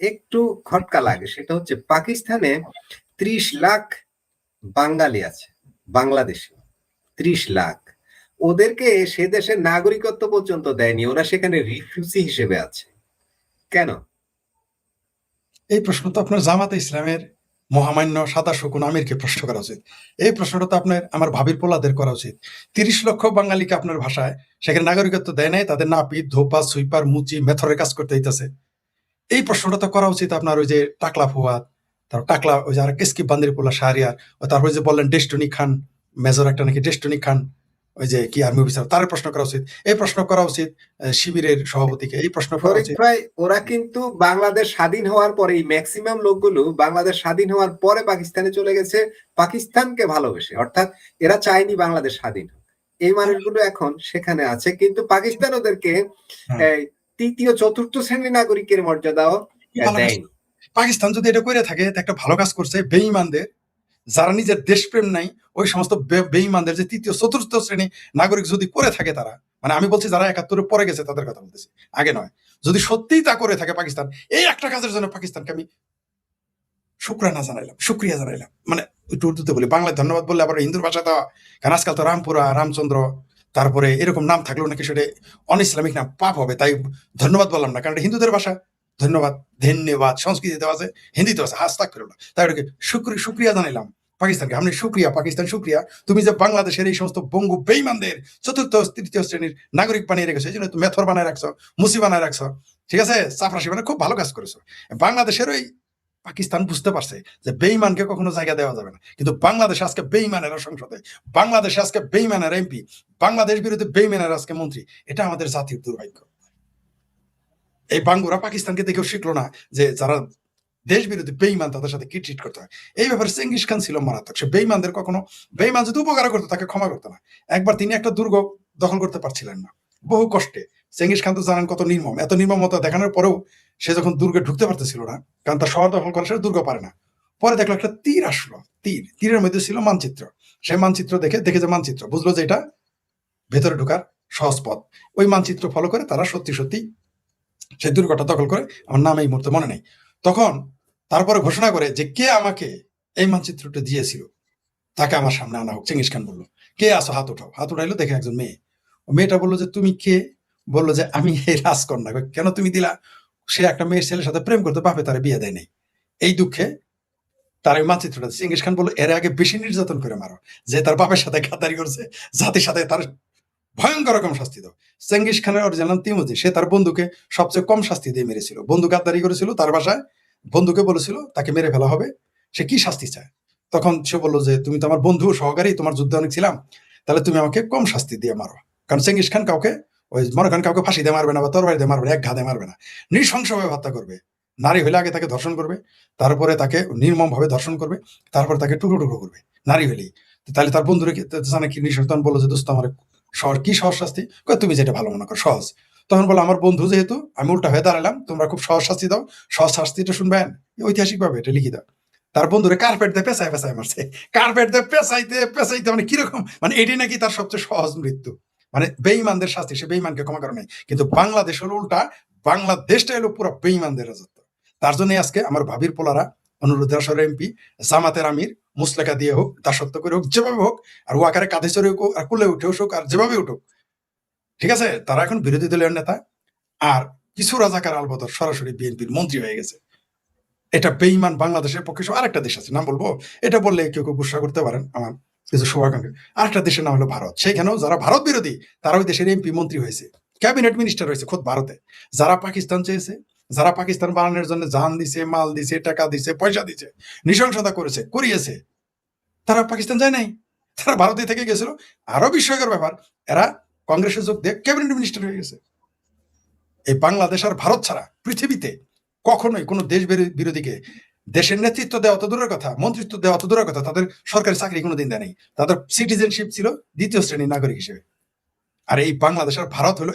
একটু খটকা লাগে। সেটা হচ্ছে পাকিস্তানে 30 লাখ বাঙালি আছে, বাংলাদেশি 30 লাখ। ওদেরকে সে দেশের নাগরিকত্ব পর্যন্ত দেয়নি, ওরা সেখানে রিফিউজি হিসেবে আছে। কেন? এই প্রশ্ন তো আপনার জামাতে ইসলামের মহামান্য সাদা শকুন আমিরকে প্রশ্ন করা উচিত। এই প্রশ্নটা তো আপনার আমার ভাবির পোলাদের করা উচিত। 30 লক্ষ বাঙালিকে আপনার ভাষায় সেখানে নাগরিকত্ব দেয় নাই, তাদের নাপিত, ধোপা, সুইপার, মুচি, মেথরের কাজ করতে হইতেছে। এই প্রশ্নটা তো করা উচিত আপনার ওই যে টাকলা ফুয়াদ, তারপর টাকলা ওই যে আর কেসকি বান্দির পোলা শাহরিয়ার, তারপরে যে বললেন ডেস্টনি খান, মেজর একটা নাকি ডেস্টনি খান, ওই যে কি আর্মি অফিসার, তার প্রশ্ন করা উচিত। এই প্রশ্ন করা উচিত শিবিরের সভাপতিকে, এই প্রশ্ন করা ফরিদ উচিত। ভাই, ওরা কিন্তু বাংলাদেশ স্বাধীন হওয়ার পরে, এই ম্যাক্সিমাম লোকগুলো বাংলাদেশ স্বাধীন হওয়ার পরে পাকিস্তানে চলে গেছে, পাকিস্তানকে ভালোবেসে। অর্থাৎ এরা চায়নি বাংলাদেশ স্বাধীন হোক। এই মানুষগুলো এখন সেখানে আছে, কিন্তু পাকিস্তান ওদেরকে এই তৃতীয় চতুর্থ শ্রেণী নাগরিকের মর্যাদাও দেয়নি। পাকিস্তান যদি এটা করে থাকে, একটা ভালো কাজ করছে। বেঈমানদের, যারা নিজের দেশপ্রেম নাই, ওই সমস্ত বেঈমানদের যে তৃতীয় চতুর্থ শ্রেণী নাগরিক যদি করে থাকে তারা, মানে আমি বলছি যারা 71-এ পরে গেছে তাদের কথা বলতেছি, আগে নয়, যদি সত্যিই তা করে থাকে পাকিস্তান, এই একটা কাজের জন্য পাকিস্তানকে আমি শুক্রিয়া জানাইলাম, মানে একটু উর্দুতে বলি, বাংলায় ধন্যবাদ বললে আবার হিন্দুর ভাষা দেওয়া, কারণ আজকাল তো রামপুরা, রামচন্দ্র, তারপরে এরকম নাম থাকলেও নাকি সেটা অন ইসলামিক নাম, পাপ হবে, তাই ধন্যবাদ বললাম না, কারণ এটা হিন্দুদের ভাষা। ধন্যবাদ, ধন্যবাদ সংস্কৃতিতে আছে, হিন্দিতে আছে, হাস্তাক ফেরো না, তাই ওটাকে শুক্রিয়া জানাইলাম পাকিস্তানকে। আপনি শুক্রিয়া পাকিস্তান, শুক্রিয়া তুমি যে বাংলাদেশের এই সমস্ত বঙ্গু বেইমানদের চতুর্থ তৃতীয় শ্রেণীর নাগরিক বানিয়ে রেখেছো, এই জন্য তুমি মেথর বানায় রাখছো, মুসি বানায় রাখছো, ঠিক আছে, চাপরাশি মানে খুব ভালো কাজ করেছো। বাংলাদেশের ওই পাকিস্তান বুঝতে পারছে যে বেইমানকে কখনো জায়গা দেওয়া যাবে না, কিন্তু বাংলাদেশ আজকে বেইমানেরা সংসদে, বাংলাদেশে আজকে বেইমানের এমপি, বাংলাদেশ বিরুদ্ধে বেইমানের আজকে মন্ত্রী। এটা আমাদের জাতির দুর্ভাগ্য। এই বাঙ্গুরা পাকিস্তানকে দেখেও শিখলো না যে যারা দেশ বিরোধী বেইমান তাদের সাথে কি ট্রিট করতে হয়। এই ব্যাপারে চেঙ্গিস খান ছিল মারাত্মক। সে বেইমানদের কখনো, বেইমান যদি উপকার করতো তাকে ক্ষমা করতো না। একবার তিনি একটা দুর্গ দখল করতে পারছিলেন না, বহু কষ্টে। চেঙ্গিস খান তো জানেন কত নির্মম, এত নির্মমতা দেখানোর পরেও সে যখন দুর্গে ঢুকতে পারতেছিল না, কারণ তার শহর দখল করে সে দুর্গ পারে না, পরে দেখলো একটা তীর আসলো, তীরের মধ্যে ছিল মানচিত্র। সে মানচিত্র দেখে যে মানচিত্র, বুঝলো যে এটা ভেতরে ঢোকার সহজ পথ। ওই মানচিত্র ফলো করে তারা সত্যি সত্যি সেই দুর্গটা দখল করে, আমার নাম এই মুহূর্তে মনে নেই। তখন তারপরে ঘোষণা করে যে কে আমাকে এই মানচিত্রটা দিয়েছিল তাকে আমার সামনে আনা হোক। চেঙ্গিস খান বললো, কে আসো, হাত উঠাও। হাত উঠাইলো, দেখে একজন মেয়ে। মেয়েটা বললো যে তুমি কে? বললো যে আমি এই রাজকন্যা। কেন তুমি দিলা? সে একটা মেয়ের ছেলের সাথে প্রেম করতে, বাপে তারে বিয়ে দেয় নাই, এই দুঃখে তার ওই মানচিত্রটা। চেঙ্গিস খান বললো এর আগে বেশি নির্যাতন করে মারো, যে তার বাপের সাথে গাদ্দারি করছে, জাতির সাথে তার ভয়ঙ্কর রকম শাস্তি দাও। চেঙ্গিস খানের অরিজিনাল তিমুজি, সে তার বন্ধুকে সবচেয়ে কম শাস্তি দিয়ে মেরেছিল। বন্ধু গাদ্দারি করেছিল তার বাসায়, বন্ধুকে বলেছিল তাকে মেরে ফেলা হবে, সে কি শাস্তি চায়? তখন সে বললো যে তুমি তো আমার বন্ধু সহকারী, তোমার যুদ্ধে অনেক ছিলাম, তাহলে তুমি আমাকে কম শাস্তি দিয়ে মারো। কারণ চেঙ্গিস খান কাউকে ওই মনে করেন কাউকে ফাঁসি দিয়ে মারবে না বা তরবারি দিয়ে মারবে না, এক ঘা দিয়ে মারবে না, নৃশংসভাবে হত্যা করবে। নারী হলে আগে তাকে ধর্ষণ করবে, তারপরে তাকে নির্মম ভাবে ধর্ষণ করবে, তারপরে তাকে টুকরো টুকরো করবে নারী হলেই। তাহলে তার বন্ধুরা জানে কি নিঃসন্তান বললো যে দোস্ত আমার কি সহজ শাস্তি? তুমি যেটা ভালো মনে করো সহজ। তখন বলো আমার বন্ধু যেহেতু, আমি উল্টা হয়ে দাঁড়ালাম, তোমরা খুব সহজ শাস্তি দাও, সহজ শাস্তিটা শুনবেন, ঐতিহাসিক ভাবে এটা লিখি দাও। তার বন্ধুরে কার্পেট দিয়ে পেঁচায় পেঁচায় মারছে, কার্পেট দিয়ে পেঁচাইতে পেঁচাইতে, মানে কিরকম, মানে এটাই নাকি তার সবচেয়ে সহজ মৃত্যু। মানে বেইমানদের শাস্তি, সে বেইমানকে ক্ষমা করে নাই। কিন্তু বাংলাদেশ হলো উল্টা, বাংলাদেশটা হলো পুরো বেইমানদের রাজত্ব। তার জন্য আজকে আমার ভাবির পোলারা, অনুরোধ আসর এমপি, জামাতের আমির, মুসলেখা দিয়ে হোক, দাসত্ব করে হোক, যেভাবে হোক, আর ওয়াকারে কাঁধে চড়ে হোক, আর কুলে উঠে হোক, আর যেভাবে উঠুক, ঠিক আছে, তারা এখন বিরোধী দলের নেতা। আর কিছু রাজাকার আলবদর সরাসরি বিএনপির মন্ত্রী হয়ে গেছে। এটা বেইমান বাংলাদেশের পক্ষে। আরেকটা দেশ আছে, নাম বলবো, এটা বললে কেউ কেউ গুসা করতে পারেন, আমার কিছু শুভাকাঙ্ক্ষী। আরেকটা দেশের নাম হলো ভারত। সেইখানেও যারা ভারত বিরোধী তারা ওই দেশের এমপি মন্ত্রী হয়েছে, ক্যাবিনেট মিনিস্টার হয়েছে খোদ ভারতে। যারা পাকিস্তান চেয়েছে, যারা পাকিস্তান বানানোর জন্য জান দিছে, মাল দিছে, টাকা দিছে, পয়সা দিছে, নৃশংসতা করেছে, করিয়েছে, তারা পাকিস্তান যায় নাই, তারা ভারতে থেকে গেছিল। আরো বিস্ময়কর ব্যাপার, এরা কংগ্রেসের যোগ দিয়ে ক্যাবিনেট মিনিস্টার হয়ে গেছে। এই বাংলাদেশ আর ভারত ছাড়া পৃথিবীতে কখনোই কোনো দেশ বিরোধীকে দেশের নেতৃত্ব দেওয়া তো দূরের কথা, মন্ত্রিত্ব দেওয়া তো দূরের কথা, তাদের সরকারি চাকরি কোনোদিন দেয় নাই। তাদের সিটিজেনশিপ ছিল দ্বিতীয় শ্রেণীর নাগরিক হিসেবে। আর এই বাংলাদেশ আর ভারত হলো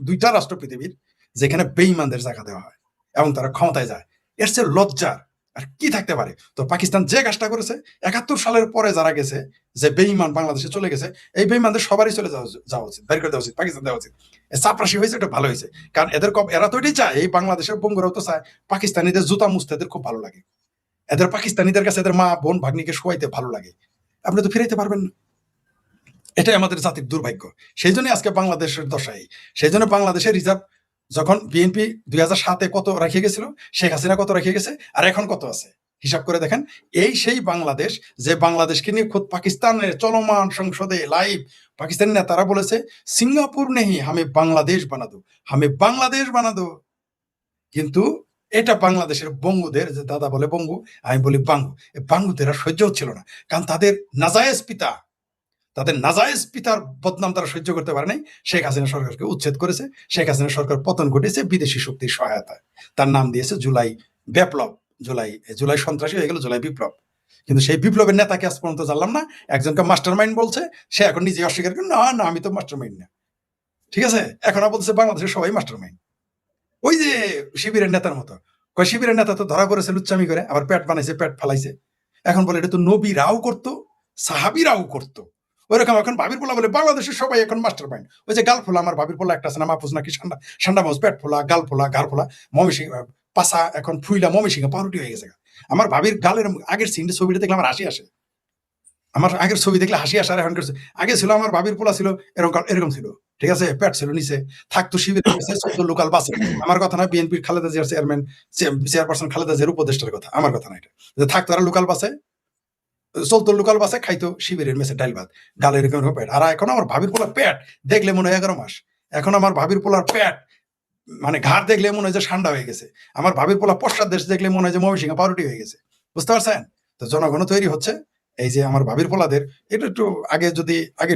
দুইটা রাষ্ট্র পৃথিবীর যেখানে বেইমানদের জায়গা দেওয়া হয় এবং তারা ক্ষমতায় যায়। এর চেয়ে লজ্জার আর কি থাকতে পারে? তো পাকিস্তান যে কাজটা করেছে ৭১ সালের পরে যারা গেছে, যে বেইমান বাংলাদেশে চলে গেছে, এই বেইমানদের সবারই চলে যাওয়া উচিত, বের করে দেওয়া উচিত, পাকিস্তান দেওয়া উচিত। চাপরাশি হয়েছে, এটা ভালো হয়েছে, কারণ এরা তো এটাই চায়। এই বাংলাদেশের বঙ্গরাও তো চায় পাকিস্তানিদের জুতা মুছতে, এদের খুব ভালো লাগে, এদের পাকিস্তানিদের কাছে এদের মা বোন ভাগ্নিকে শোয়াইতে ভালো লাগে। আপনি তো ফিরাইতে পারবেন না, এটাই আমাদের জাতির দুর্ভাগ্য। সেই জন্য আজকে বাংলাদেশের দশাই। সেই জন্য বাংলাদেশের রিজার্ভ যখন বিএনপি ২০০৭-এ কত রেখে গেছিল, শেখ হাসিনা কত রেখে গেছে, আর এখন কত আছে হিসাব করে দেখেন। এই সেই বাংলাদেশ, যে বাংলাদেশকে নিয়ে খোদ পাকিস্তানের চলমান সংসদে লাইভ পাকিস্তানি নেতারা বলেছে সিঙ্গাপুর নেই, হামে বাংলাদেশ বানা দো, হামে বাংলাদেশ বানা দো। কিন্তু এটা বাংলাদেশের বঙ্গুদের, যে দাদা বলে বঙ্গু, আমি বলি বাঙ্গু, বাঙ্গুদের আর সহ্য হচ্ছিল না, কারণ তাদের নাজায়েজ পিতার বদনাম তারা সহ্য করতে পারে নাই। শেখ হাসিনা সরকারকে উচ্ছেদ করেছে, শেখ হাসিনা সরকার পতন ঘটেছে বিদেশি শক্তির সহায়তায়। তার নাম দিয়েছে জুলাই বিপ্লব, জুলাই সন্ত্রাসী হয়ে গেল জুলাই বিপ্লব। কিন্তু সেই বিপ্লবের নেতাকে আজ পর্যন্ত জানলাম না। একজনকে মাস্টার মাইন্ড বলছে, সে এখন নিজে অস্বীকার করে, না আমি তো মাস্টার মাইন্ড না। ঠিক আছে, এখন বলছে বাংলাদেশের সবাই মাস্টার মাইন্ড, ওই যে শিবিরের নেতার মতো। শিবিরের নেতা তো ধরা পড়েছে লুচ্চামি করে, আবার পেট বানাইছে, পেট ফালাইছে। এখন বলে এটা তো নবীরাও করতো, সাহাবিরাও করতো। ওইরকম এখন ভাবির পোলা বলে বাংলাদেশের সবাই এখন মাস্টার মাইন্ড। ওই যে গাল ফোলা, আমার ভাবির পোলা একটা আছে না, মাহফুজ নাকি, ঠান্ডা মাউস, পেট ফোলা, গাল ফোলা, গাল ফোলা, মমিসিং পাশা এখন ফুইলা মমিসিং পাউরুটি হয়ে গেছে। আমার ভাবির গালের আগের সিনটা ছবিটা দেখলে আমার হাসি আসে। আমার আগের ছবি দেখলে হাসি আসার এখন করছে। আগে ছিল আমার ভাবির পোলা ছিল এরকম ছিল, ঠিক আছে, পেট ছিল নিচে, থাকতো শিবিরের কাছে 14 লোকাল বাসে। আমার কথা না, বিএনপির খালেদা জিয়ার চেয়ারপারসন খালেদা জিয়ার উপদেষ্টার কথা, আমার কথা না এটা। যে থাকতো তারা লোকাল বাসে, চলতো লোকাল বাসে, খাইতো শিবিরের মেসে ডাইল ভাত, গালে এরকম পেট। আর এখন আমার ভাবির পোলার পেট দেখলে মনে হয় 11 মাস। এখন আমার ভাবির পোলার পেট মানে ঘাড় দেখলে মনে হয় যে ঠান্ডা হয়ে গেছে। আমার ভাবির পোলা পশ্চাৎ দেশ দেখলে মনে হয় যে ময়মনসিংহ পাউরুটি হয়ে গেছে। বুঝতে পারছেন? তো জনগণ তৈরি হচ্ছে। এই যে আমার ভাবির পোলাদের এটা একটু আগে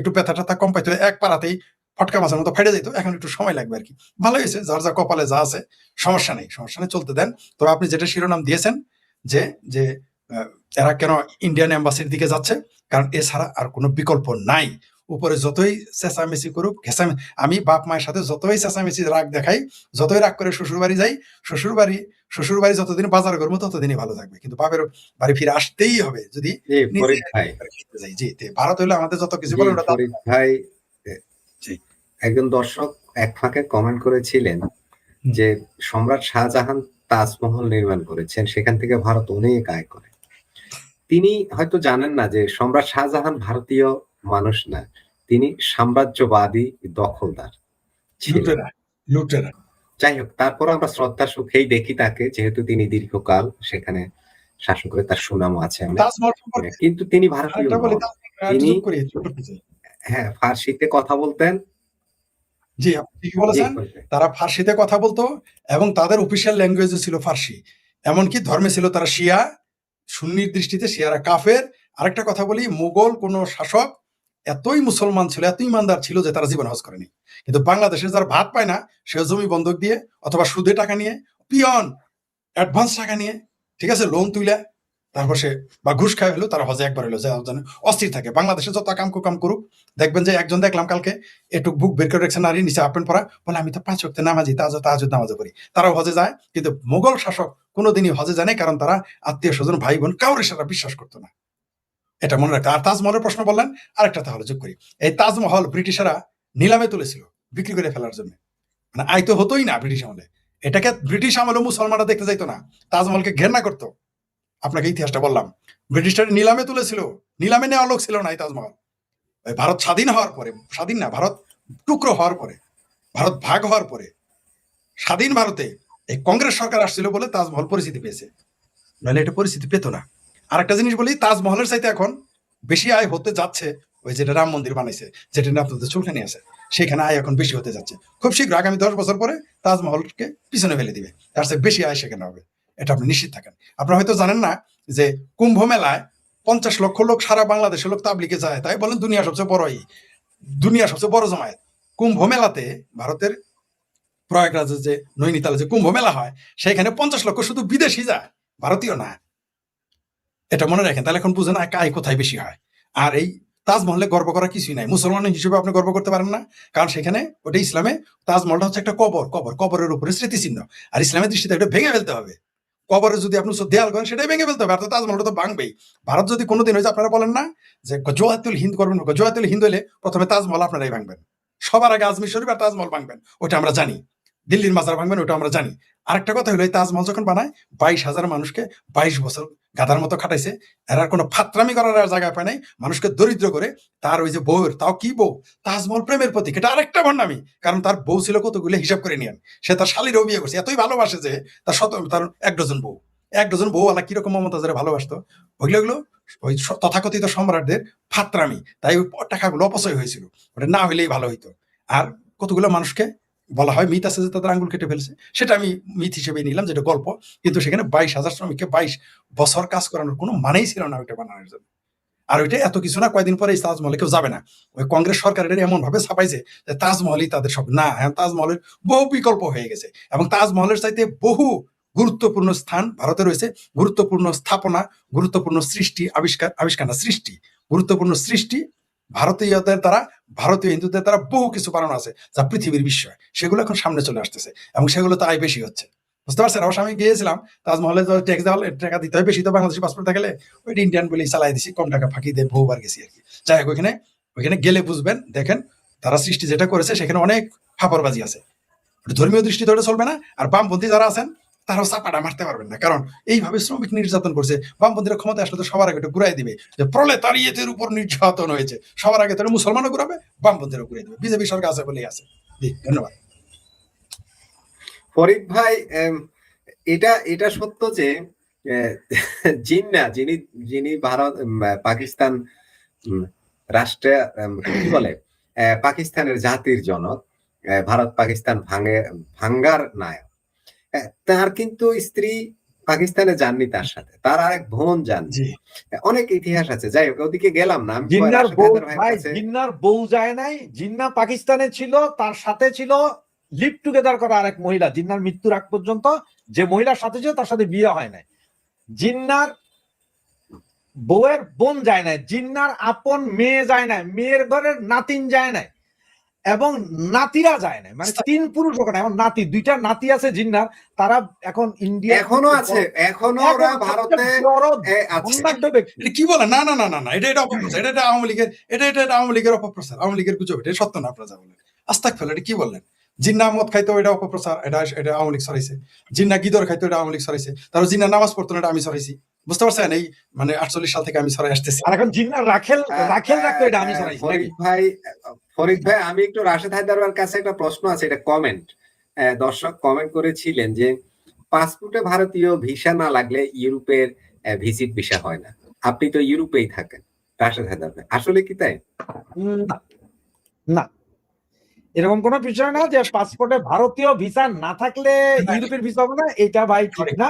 একটু ব্যথা ট্যাথা কম পাইতো, এক পাড়াতেই ফটকা মাছের মতো ফেটে যেত, এখন একটু সময় লাগবে আর কি। ভালো হয়েছে, যার যা কপালে যা আছে, সমস্যা নেই, চলতে দেন। তবে আপনি যেটা শিরোনাম দিয়েছেন যে যে এরা কেন ইন্ডিয়ান এম্বাসির দিকে যাচ্ছে, কারণ এছাড়া আর কোনো বিকল্প নাই। উপরে যতই চেঁচামেচি করুক, আমি বাপ মায়ের সাথে যতই চেঁচামেচি রাগ দেখাই, যতই রাগ করে শ্বশুর বাড়ি যাই, শ্বশুর বাড়ি যতদিন বাজার করবো ততদিনই ভালো থাকবে, কিন্তু বাপের বাড়ি ফিরে আসতেই হবে যদি যাই। জি, ভারত হইলে আমাদের যত কিছু বলে ওটা ভাই। একজন দর্শক এক ফাঁকে কমেন্ট করেছিলেন যে সম্রাট শাহজাহান তাজমহল নির্মাণ করেছেন, সেখান থেকে ভারত অনেক আয় করে। তিনি হয়তো জানেন না যে সম্রাট শাহজাহান ভারতীয় মানুষ না, তিনি সাম্রাজ্যবাদী দখলদার ছিলেন। যাই হোক, তারপর আমরা শ্রদ্ধা সুখেই দেখি তাকে, যেহেতু তিনি দীর্ঘকাল সেখানে শাসন করে, তার সুনাম আছে। কিন্তু তিনি ভারতীয়, তিনি হ্যাঁ ফার্সিতে কথা বলতেন। জি, আপনি ঠিকই বলেছেন। তারা ফার্সিতে কথা বলতো এবং তাদের অফিসিয়াল ল্যাঙ্গুয়েজ ছিল ফার্সি। এমনকি ধর্মে ছিল তারা শিয়া, সুন্নির দৃষ্টিতে শিয়ারা কাফের। আরেকটা কথা বলি, মুঘল কোন শাসক এতই মুসলমান ছিল, এত ইমানদার ছিল যে তারা জীবন হজ করেনি। কিন্তু বাংলাদেশের যারা ভাত পায় না, সে জমি বন্ধক দিয়ে অথবা সুদে টাকা নিয়ে, পিয়ন অ্যাডভান্স টাকা নিয়ে, ঠিক আছে, লোন তুলে, তারপর সে বা ঘুষ খাই হলো, তারা হজে একবার হলো অস্থির থাকে। বাংলাদেশে যত কাম করুক, দেখবেন যে একজন দেখলাম কালকে একটু বুক বের করে রেখেছে, নারী নিচে হাফ প্যান্ট পরা, বলে আমি তো 5 ওয়াক্ত নামাজি, তাহাজ্জুদ নামাজও করি। তারাও হজে যায়, কিন্তু মোগল শাসক কোনোদিনই হজে যায় না, কারণ তারা আত্মীয় স্বজন ভাই বোন কাউরে সেটা বিশ্বাস করতো না। এটা মনে রাখতে। আর তাজমহলের প্রশ্ন বললেন, আরেকটা তাহলে যোগ করি। এই তাজমহল ব্রিটিশরা নিলামে তুলেছিল বিক্রি করে ফেলার জন্য, মানে আয় তো হতোই না ব্রিটিশ আমলে। এটাকে ব্রিটিশ আমলে মুসলমানরা দেখতে যাইতো না, তাজমহলকে ঘেন্না করতো। আপনাকে ইতিহাসটা বললাম, ব্রিটিশরা নিলামে তুলেছিল, নিলামে নেওয়া লোক ছিল না এই তাজমহল। ভারত স্বাধীন হওয়ার পরে, স্বাধীন না, ভারত টুকরো হওয়ার পরে, ভারত ভাগ হওয়ার পরে, স্বাধীন ভারতে এই কংগ্রেস সরকার আসছিল বলে তাজমহল পরিচিতি পেয়েছে, নাহলে এটা পরিচিতি পেত না। আরেকটা জিনিস বলি, তাজমহলের চাইতে এখন বেশি আয় হতে যাচ্ছে ওই যেটা রাম মন্দির বানাইছে, যেটা আপনাদের চুলখানি আছে, সেখানে আয় এখন বেশি হতে যাচ্ছে। খুব শীঘ্র আগামী 10 বছর পরে তাজমহলকে পিছনে ফেলে দিবে, তার চেয়ে বেশি আয় সেখানে হবে, এটা আপনি নিশ্চিত থাকেন। আপনারা হয়তো জানেন না যে কুম্ভ মেলায় 50 লক্ষ লোক সারা বাংলাদেশের লোক তাবলিগে যায়, তাই বলেন দুনিয়া সবচেয়ে বড় জমায়েত। কুম্ভ মেলাতে ভারতের প্রয়াগরাজে যে নৈনিতালে যে কুম্ভ মেলা হয়, সেখানে 50 লক্ষ শুধু বিদেশি যায়, ভারতীয় না। এটা মনে রাখেন, তাহলে এখন বুঝেন আয় কোথায় বেশি হয়। আর এই তাজমহলে গর্ব করা কিছুই নাই, মুসলমান হিসেবে আপনি গর্ব করতে পারেন না, কারণ সেখানে ওটা ইসলামে তাজমহলটা হচ্ছে একটা কবরের উপরে স্মৃতিচিহ্ন। আর ইসলামের দৃষ্টিতে এটা ভেঙে ফেলতে হবে। কবরে যদি আপনি দেয়াল করেন, সেটাই ভেঙে ফেলতে হবে। আর তো তাজমহলটা তো ভাঙবেই। ভারত যদি কোনোদিন হয়েছে, আপনারা বলেন না যে জোয়াতুল হিন্দ করবেন, জোয়াতুল হিন্দ হলে প্রথমে তাজমহল আপনারাই ভাঙবেন, সবার আগে আজমির শরীফ আর তাজমহল ভাঙবেন, ওটা আমরা জানি। দিল্লির মাজার ভাঙবেন, ওটা আমরা জানি। আরেকটা কথা হলো, এই তাজমহল যখন বানায় 22,000 মানুষকে 22 বছর গাধার মতো খাটাইছে। এরা কোনো ফাত্রামি করার জায়গা পায় নাই, মানুষকে দরিদ্র করে। তার ওই যে বউয়ের, তাও কি বউ, তাজমহল প্রেমের প্রতীক, এটা আরেকটা ভণ্ডামি। কারণ তার বউ ছিল কতগুলো, হিসাব করে নিয়েন। সে তার শালীরও বিয়ে করছে, এতই ভালোবাসে যে তার 1 ডজন বউ আলা কিরকম মমতাজের ভালোবাসতো। ওইগুলো ওই তথাকথিত সম্রাটদের ফাত্রামি, তাই ওই টাকাগুলো অপচয় হয়েছিল, ওটা না হইলেই ভালো হইতো। আর কতগুলো মানুষকে বলা হয় মিথ আছে যে তাদের আঙ্গুল কেটে ফেলছে, সেটা আমি মিথ হিসেবে নিলাম, যেটা গল্প। কিন্তু সেখানে 22,000 শ্রমিককে 22 বছর কাজ করানোর কোনো মানেই ছিল না ওইটা বানানোর জন্য। আর ওইটা এত কিছু না, কয়েকদিন পরে এই তাজমহলে কেউ যাবে না। ওই কংগ্রেস সরকার এটা এমন ভাবে ছাপাইছে যে তাজমহলই তাদের সব না। হ্যাঁ, তাজমহলের বহু বিকল্প হয়ে গেছে, এবং তাজমহলের চাইতে বহু গুরুত্বপূর্ণ স্থান ভারতে রয়েছে, গুরুত্বপূর্ণ স্থাপনা, গুরুত্বপূর্ণ সৃষ্টি, গুরুত্বপূর্ণ সৃষ্টি ভারতীয়দের দ্বারা, ভারতীয় হিন্দুদের দ্বারা বহু কিছু বানানো আছে যা পৃথিবীর বিস্ময়। সেগুলো এখন সামনে চলে আসতেছে, এবং সেগুলো তো আয় বেশি হচ্ছে। বুঝতে পারছেন? অবশ্য আমি গিয়েছিলাম তাজমহলে, ট্যাক্স দেওয়া, টাকা দিতে হয় বেশি, তো বাংলাদেশি পাসপোর্ট থাকলে ওইটা ইন্ডিয়ান বলেই চালাই দিছি, কম টাকা ফাঁকি দিয়ে বহুবার গেছি আর কি। যাই হোক, ওইখানে গেলে বুঝবেন, দেখেন তারা সৃষ্টি যেটা করেছে সেখানে অনেক ফাপড়বাজি আছে। ধর্মীয় দৃষ্টি ধরে চলবে না। আর বামপন্থী যারা আছেন তারাও চাপাটা মারতে পারবেন না, কারণ এইভাবে শ্রমিক নির্যাতন করছে। বামপন্থীরা ক্ষমতা আসলে তো সবার আগে একটু ঘুরাই দিবে যে প্রলেতারিয়েতের উপর নির্যাতন হয়েছে, সবার আগে তারা মুসলমানও ঘুরাবে, বামপন্থীরা ঘুরিয়ে দেবে। বিজেপি সরকার আছে বলেই আছে। জি, ধন্যবাদ। ফরিদ ভাই, এটা এটা সত্য যে জিন্না যিনি যিনি ভারত পাকিস্তান রাষ্ট্রে কি বলে পাকিস্তানের জাতির জনক, ভারত পাকিস্তান ভাঙ্গার নায়ক, তার কিন্তু স্ত্রী পাকিস্তানে যাননি, তার সাথে তার আরেক বোন যাননি। জি, অনেক ইতিহাস আছে, যাই হোক ওদিকে গেলাম না। আমি জিন্নার রাশেদ বউ হায়দার ভাইয়ের ভাই, কাছে জিন্নার বউ যায় নাই, জিন্না পাকিস্তানে ছিল, তার সাথে ছিল লিভ টুগেদার করা আরেক মহিলা। জিন্নার মৃত্যুর আগ পর্যন্ত যে মহিলার সাথে ছিল তার সাথে বিয়ে হয় নাই। জিন্নার বউয়ের বোন যায় নাই, জিন্নার আপন মেয়ে যায় নাই, মেয়ের ঘরের নাতিন যায় নাই, এবং নাতিরা যায় নাই, মানে 3 পুরুষ ওখানে। এখন নাতি, 2টা নাতি আছে জিন্নার, তারা এখন ইন্ডিয়া এখনো আছে, এখনো ওরা ভারতে আছে। এটা কি বলে? না না না না না, এটা অপপ্রচার, এটা আওয়ামী লীগের, এটা আওয়ামী লীগের অপপ্রচার, আওয়ামী লীগের গুজব, এটা সত্য না। আপনারা যা বলেন আস্তাগফিরুল্লাহ, এটা কি বললেন? জিন্না মদ খাইতো, এটা অপপ্রচার, এটা আওয়ামী লীগ ছড়াইছে। জিন্না গিদর খাইতো, এটা আওয়ামী লীগ ছড়াইছে। তারপর জিন্না নামাজ পড়তো না, এটা আমি ছড়াইছি। বুঝতে পারছেন? এই মানে 48 সাল থেকে আমি ছড়াই আসতেছি। আর এখন জিন্নার রাখেল রাখতো, এটা আমি ছড়াইছি নাকি? ফরিদ ভাই, আমি একটু রাশেদ হায়দারের কাছে একটা প্রশ্ন আছে, এটা কমেন্ট, দর্শক কমেন্ট করেছিলেন যে পাসপোর্টে ভারতীয় ভিসা না লাগলে ইউরোপের ভিজিট ভিসা হয় না। আপনি তো ইউরোপেই থাকেন রাশেদ হায়দার ভাই, আসলে কি তাই? না না, এরকম কোনো বিষয় না যে পাসপোর্টে ভারতীয় ভিসা না থাকলে ইউরোপের ভিসা হবে না, এটা ভাই ঠিক না।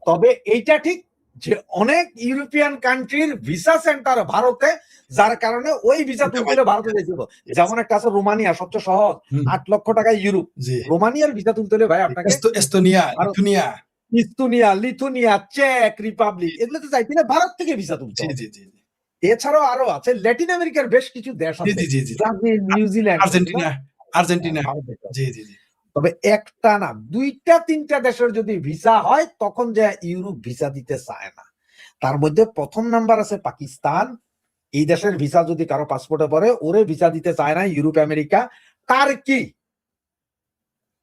তবে এইটা ঠিক যে অনেক ইউরোপিয়ান কান্ট্রির ভিসা সেন্টার ভারতে, যার কারণে ওই ভিসা তুলতে ভারতে যেতে হবে। যেমন একটা আছে রোমানিয়া, সবচেয়ে সহজ, 8 লক্ষ টাকায় ইউরোপ। রোমানিয়ার ভিসা তুলতে হলে ভাই আপনাকে ইস্তোনিয়া, লিথুনিয়া, চেক রিপাবলিক, এগুলোতে যাইতে না ভারত থেকে ভিসা তুলতে হবে। এছাড়াও আরো আছে, ল্যাটিন আমেরিকার বেশ কিছু দেশ আছে, ব্রাজিল, নিউজিল্যান্ড, আর্জেন্টিনা। তবে একটা না, 2টা 3টা দেশের যদি ভিসা হয় তখন যে ইউরোপ ভিসা দিতে চায় না। তার মধ্যে প্রথম নাম্বার আছে পাকিস্তান। এই দেশের ভিসা যদি কারো পাসপোর্টে পড়ে, ওরে ভিসা দিতে চায় না ইউরোপ আমেরিকা।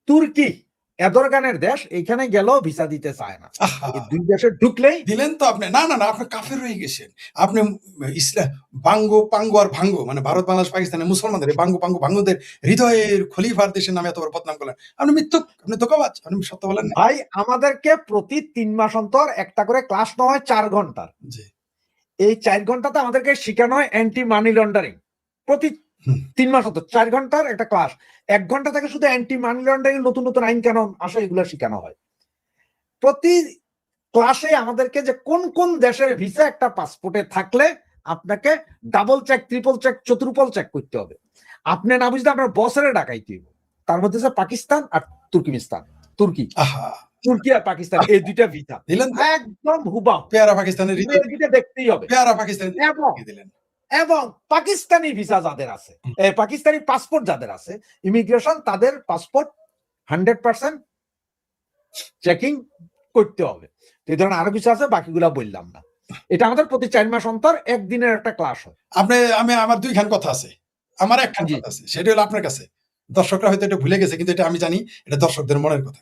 তুর্কি এদরগানের দেশ, এখানে গেলেও ভিসা দিতে চায় না। এই 2 দেশে ঢুকলেই দিলেন তো আপনি। না না না, আপনি কাফের হয়ে গেছেন। আপনি ইসলাম পাঙ্গো আর ভাঙ্গো, মানে ভারত বাংলাদেশ পাকিস্তানের মুসলমানদের ভাঙ্গোদের হৃদয়ের খলিফার দেশের নামে এতবার বদনাম করলেন। আপনি মিথ্যুক, আপনি ধোঁকাবাজ, আপনি সত্য বলেন না। ভাই, আমাদেরকে প্রতি 3 মাস অন্তর একটা করে ক্লাস নেওয়া হয় 4 ঘন্টার। এই 4 ঘন্টাতে আমাদেরকে শেখানো হয় অ্যান্টি মানি লন্ডারিং। প্রতি 3 মাস অন্তর 4 ঘন্টার একটা ক্লাস। 1 ঘন্টা থেকে শুধু অ্যান্টি মানি লন্ডারিং, নতুন নতুন আইন কানুন আসে, এগুলো শেখানো হয়। প্রতি ক্লাসে আমাদেরকে যে কোন কোন দেশের ভিসা একটা পাসপোর্টে থাকলে আপনাকে ডাবল চেক, ট্রিপল চেক, চতুর্পল চেক করতে হবে। আপনি না বুঝতে আপনার বসের ডাকাইতে হবে। তার মধ্যে আছে পাকিস্তান আর তুর্কিমিস্তান। তুর্কি আর পাকিস্তান, এই 2টা ভিসা একদম হুবাহু পেয়ারা পাকিস্তানের দেখতেই হবে। এবং পাকিস্তানি ভিসা যাদের আছে, পাকিস্তানি পাসপোর্ট যাদের আছে, ইমিগ্রেশন তাদের পাসপোর্ট 100% চেকিং করতে হবে। এই ধরনের আরো কিছু আছে, বাকিগুলা বললাম না। এটা আমাদের প্রতি 4 মাস অন্তর একদিনের একটা ক্লাস হয়। আমার 2খান কথা আছে, আমার 1খান কথা আছে, সেটা হলো আপনার কাছে। দর্শকরা হয়তো এটা ভুলে গেছে, কিন্তু এটা আমি জানি, এটা দর্শকদের মনের কথা।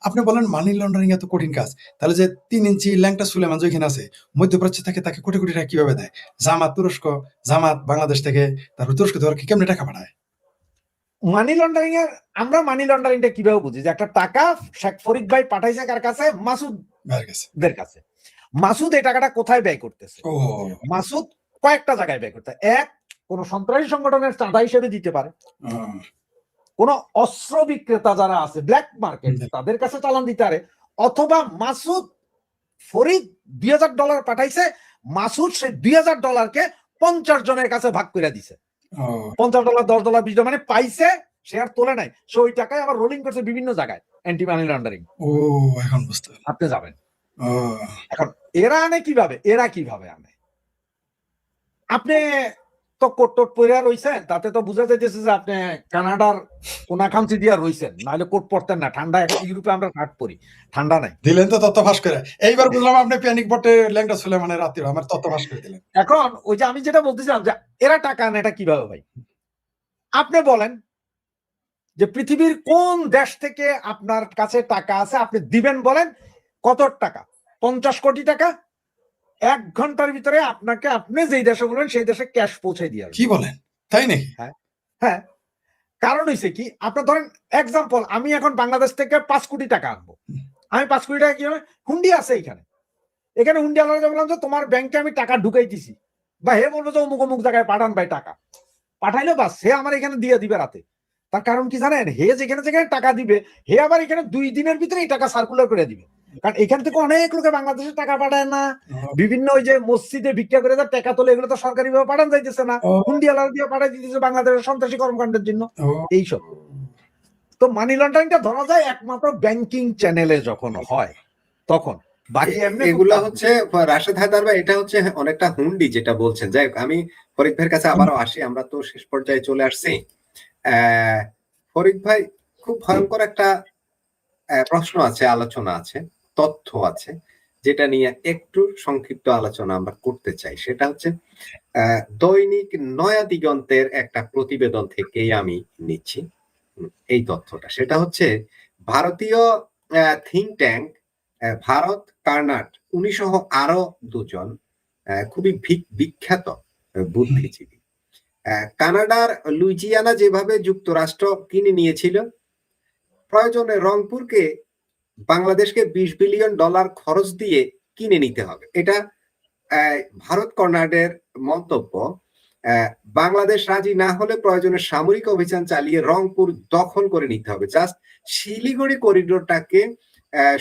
আপনি বলেন মানি লন্ডারিং এত কঠিন কাজ, তাহলে যে 3 ইঞ্চি ল্যাংটা সুলেমান যেখানে আছে মধ্যপ্রাচ্য থেকে, তাকে কোটি কোটি টাকা কিভাবে দেয়? জামাত বাংলাদেশ থেকে, তারপর তুরস্ক থেকে কেমনে টাকা পাঠায়? মানি লন্ডারিং এর, আমরা মানি লন্ডারিংটা কিভাবে বুঝি? যে একটা টাকা শেখ ফরিদ ভাই পাঠাইছে কার কাছে? মাসুদের কাছে। মাসুদ এই টাকাটা কোথায় ব্যয় করতেছে? মাসুদ কয়েকটা জায়গায় ব্যয় করতে। এক, কোন সন্ত্রাসী সংগঠনের চাঁদা হিসেবে দিতে পারে, কোন অস্ত্র বিক্রেতা যারা আছে ব্ল্যাক মার্কেট, তাদের কাছে চালান দিতে পারে, অথবা মাসুদ ফরিদ $2000 পাঠাইছে, মাসুদ সেই $2000 50 জনের কাছে ভাগ করে দিছে। $50, $10, $20, মানে পাইছে, সে আর তোলে নাই, সে ওই টাকায় আবার রোলিং করছে বিভিন্ন জায়গায়, অ্যান্টি মানি লন্ডারিং। এখন বুঝতে আপনি যাবেন। এখন এরা কিভাবে আনে? আপনি তো কোট পরে রইছেন, তাতে তো বুঝা যাইতেছে যে আপনি কানাডার কোনাকাঞ্চি দিয়া রইছেন, নাহলে কোট পরতেন না। ঠান্ডা, ইউরোপে আমরা শার্ট পরি, ঠান্ডা নাই। দিলেন তো তত্ত্ব ফাঁস করে। এইবার বুঝলাম আপনি প্যানিক বটে ল্যাংটা সুলেমানের রাত্রি আমার তত্ত্ব ফাঁস করে দিলেন। এখন ওই যে আমি যেটা বলতেছিলাম যে এরা টাকা আনে, এটা কিভাবে ভাই? আপনি বলেন, যে পৃথিবীর কোন দেশ থেকে আপনার কাছে টাকা আছে, আপনি দিবেন, বলেন কত টাকা, 50 কোটি টাকা, 1 ঘন্টার ভিতরে আপনাকে আপনি যেই দেশে বলবেন সেই দেশে ক্যাশ পৌঁছে দিয়ে আসবে। কি বলেন, তাই নাকি? হ্যাঁ, কারণ হইছে কি, আপনার ধরেন এক্সাম্পল, আমি এখন বাংলাদেশ থেকে 5 কোটি টাকা আনবো, আমি 5 কোটি টাকা কি হবে, হুন্ডি আছে এখানে হুন্ডি আলাদা বললাম যে তোমার ব্যাংকে আমি টাকা ঢুকাই দিছি, বা হে বলবো যে অমুক অমুক জায়গায় পাঠান ভাই টাকা, পাঠাইলে বাস হে আমার এখানে দিয়ে দিবে রাতে। তার কারণ কি জানেন, হে যেখানে যেখানে টাকা দিবে হে আবার এখানে 2 দিনের ভিতরে এই টাকা সার্কুলার করে দিবে, কারণ এখান থেকে অনেক লোকে বাংলাদেশে টাকা পাঠায় না, বিভিন্ন ওই যে মসজিদে ভিক্ষা করে যা টাকা তোলে এগুলো তো সরকারি ভাবে পাঠান যাইতেছে না, হুন্ডি আলাদা দিয়ে পাঠাই দিতেছে বাংলাদেশের সন্ত্রাসী কর্মকাণ্ডের জন্য। এইসব তো মানি লন্ডারিংটা ধরা যায় একমাত্র ব্যাংকিং চ্যানেলে যখন হয় তখন, বাকি এমনি এগুলা হচ্ছে রাশেদ হায়দার ভাই, এটা হচ্ছে অনেকটা হুন্ডি যেটা বলছেন। যাই হোক, আমি ফরিদ ভাইয়ের কাছে আবারও আসি, আমরা তো শেষ পর্যায়ে চলে আসছি। ফরিদ ভাই, খুব ভয়ঙ্কর একটা প্রশ্ন আছে, আলোচনা আছে, তথ্য আছে, যেটা নিয়ে একটু সংক্ষিপ্ত আলোচনা আমরা করতে চাই। সেটা হচ্ছে দৈনিক নয়া দিগন্তের একটা প্রতিবেদন থেকেই আমি নিচ্ছি এই তথ্যটা। সেটা হচ্ছে ভারতীয় থিঙ্ক ট্যাঙ্ক ভারত কার্নাট, উনি সহ আরো 2 জন খুবই বিখ্যাত বুদ্ধিজীবী, কানাডার লুইজিয়ানা যেভাবে যুক্তরাষ্ট্র কিনে নিয়েছিল, প্রয়োজনে রংপুরকে বাংলাদেশকে $20 বিলিয়ন খরচ দিয়ে কিনে নিতে হবে। এটা ভারত কর্নাডের মন্তব্য। বাংলাদেশ রাজি না হলে প্রয়োজনে সামরিক অভিযান চালিয়ে রংপুর দখল করে নিতে হবে, জাস্ট শিলিগুড়ি করিডোরটাকে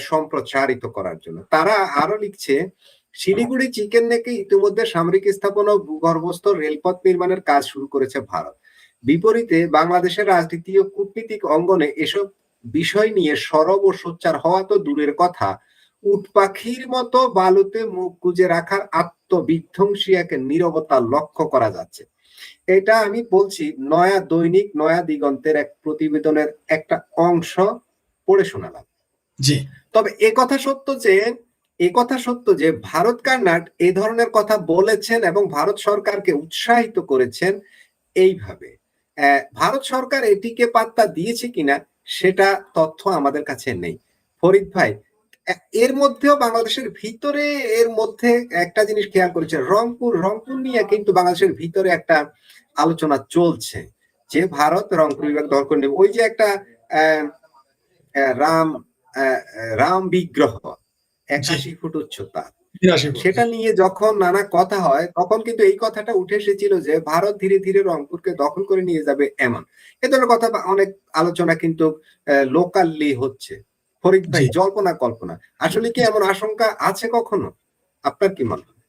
সম্প্রসারিত করার জন্য। তারা আরো লিখছে, শিলিগুড়ি চিকেন নেকে ইতিমধ্যে সামরিক স্থাপনা ও ভূগর্ভস্থ রেলপথ নির্মাণের কাজ শুরু করেছে ভারত। বিপরীতে বাংলাদেশের রাজনীতি ও কূটনীতিক অঙ্গনে এসব বিষয় নিয়ে সরব ও সোচ্চার হওয়া তো দূরের কথা, উট পাখির মতো বালুতে মুখ গুজে রাখার আত্মবিধ্বংসী এক নীরবতা লক্ষ্য করা যাচ্ছে। এটা আমি বলছি নয়া দৈনিক নয়া দিগন্তের এক প্রতিবেদনের একটা অংশ পড়ে শোনালাম। জি, তবে কথা সত্য যে ভারত কার্নাট এই ধরনের কথা বলেছেন এবং ভারত সরকারকে উৎসাহিত করেছেন এইভাবে। ভারত সরকার এটিকে পাত্তা দিয়েছে কিনা সেটা তথ্য আমাদের কাছে নেই। ফরিদ ভাই, এর মধ্যেও বাংলাদেশের ভিতরে এর মধ্যে একটা জিনিস খেয়াল করেছে, রংপুর নিয়ে কিন্তু বাংলাদেশের ভিতরে একটা আলোচনা চলছে যে ভারত রংপুর বিভাগ দখল করে নেবে। ওই যে একটা রাম বিগ্রহ 81 ফুট উচ্চতা, সেটা নিয়ে যখন নানা কথা হয় তখন কিন্তু এই কথাটা উঠে এসেছিল যে ভারত ধীরে ধীরে রংপুরকে দখল করে নিয়ে যাবে, এমন এ ধরনের কথা অনেক আলোচনা কিন্তু লোকালি হচ্ছে। ফরিদ ভাই, জল্পনা কল্পনা, আসলে কি এমন আশঙ্কা আছে কখনো? আপনার কি মনে হয়?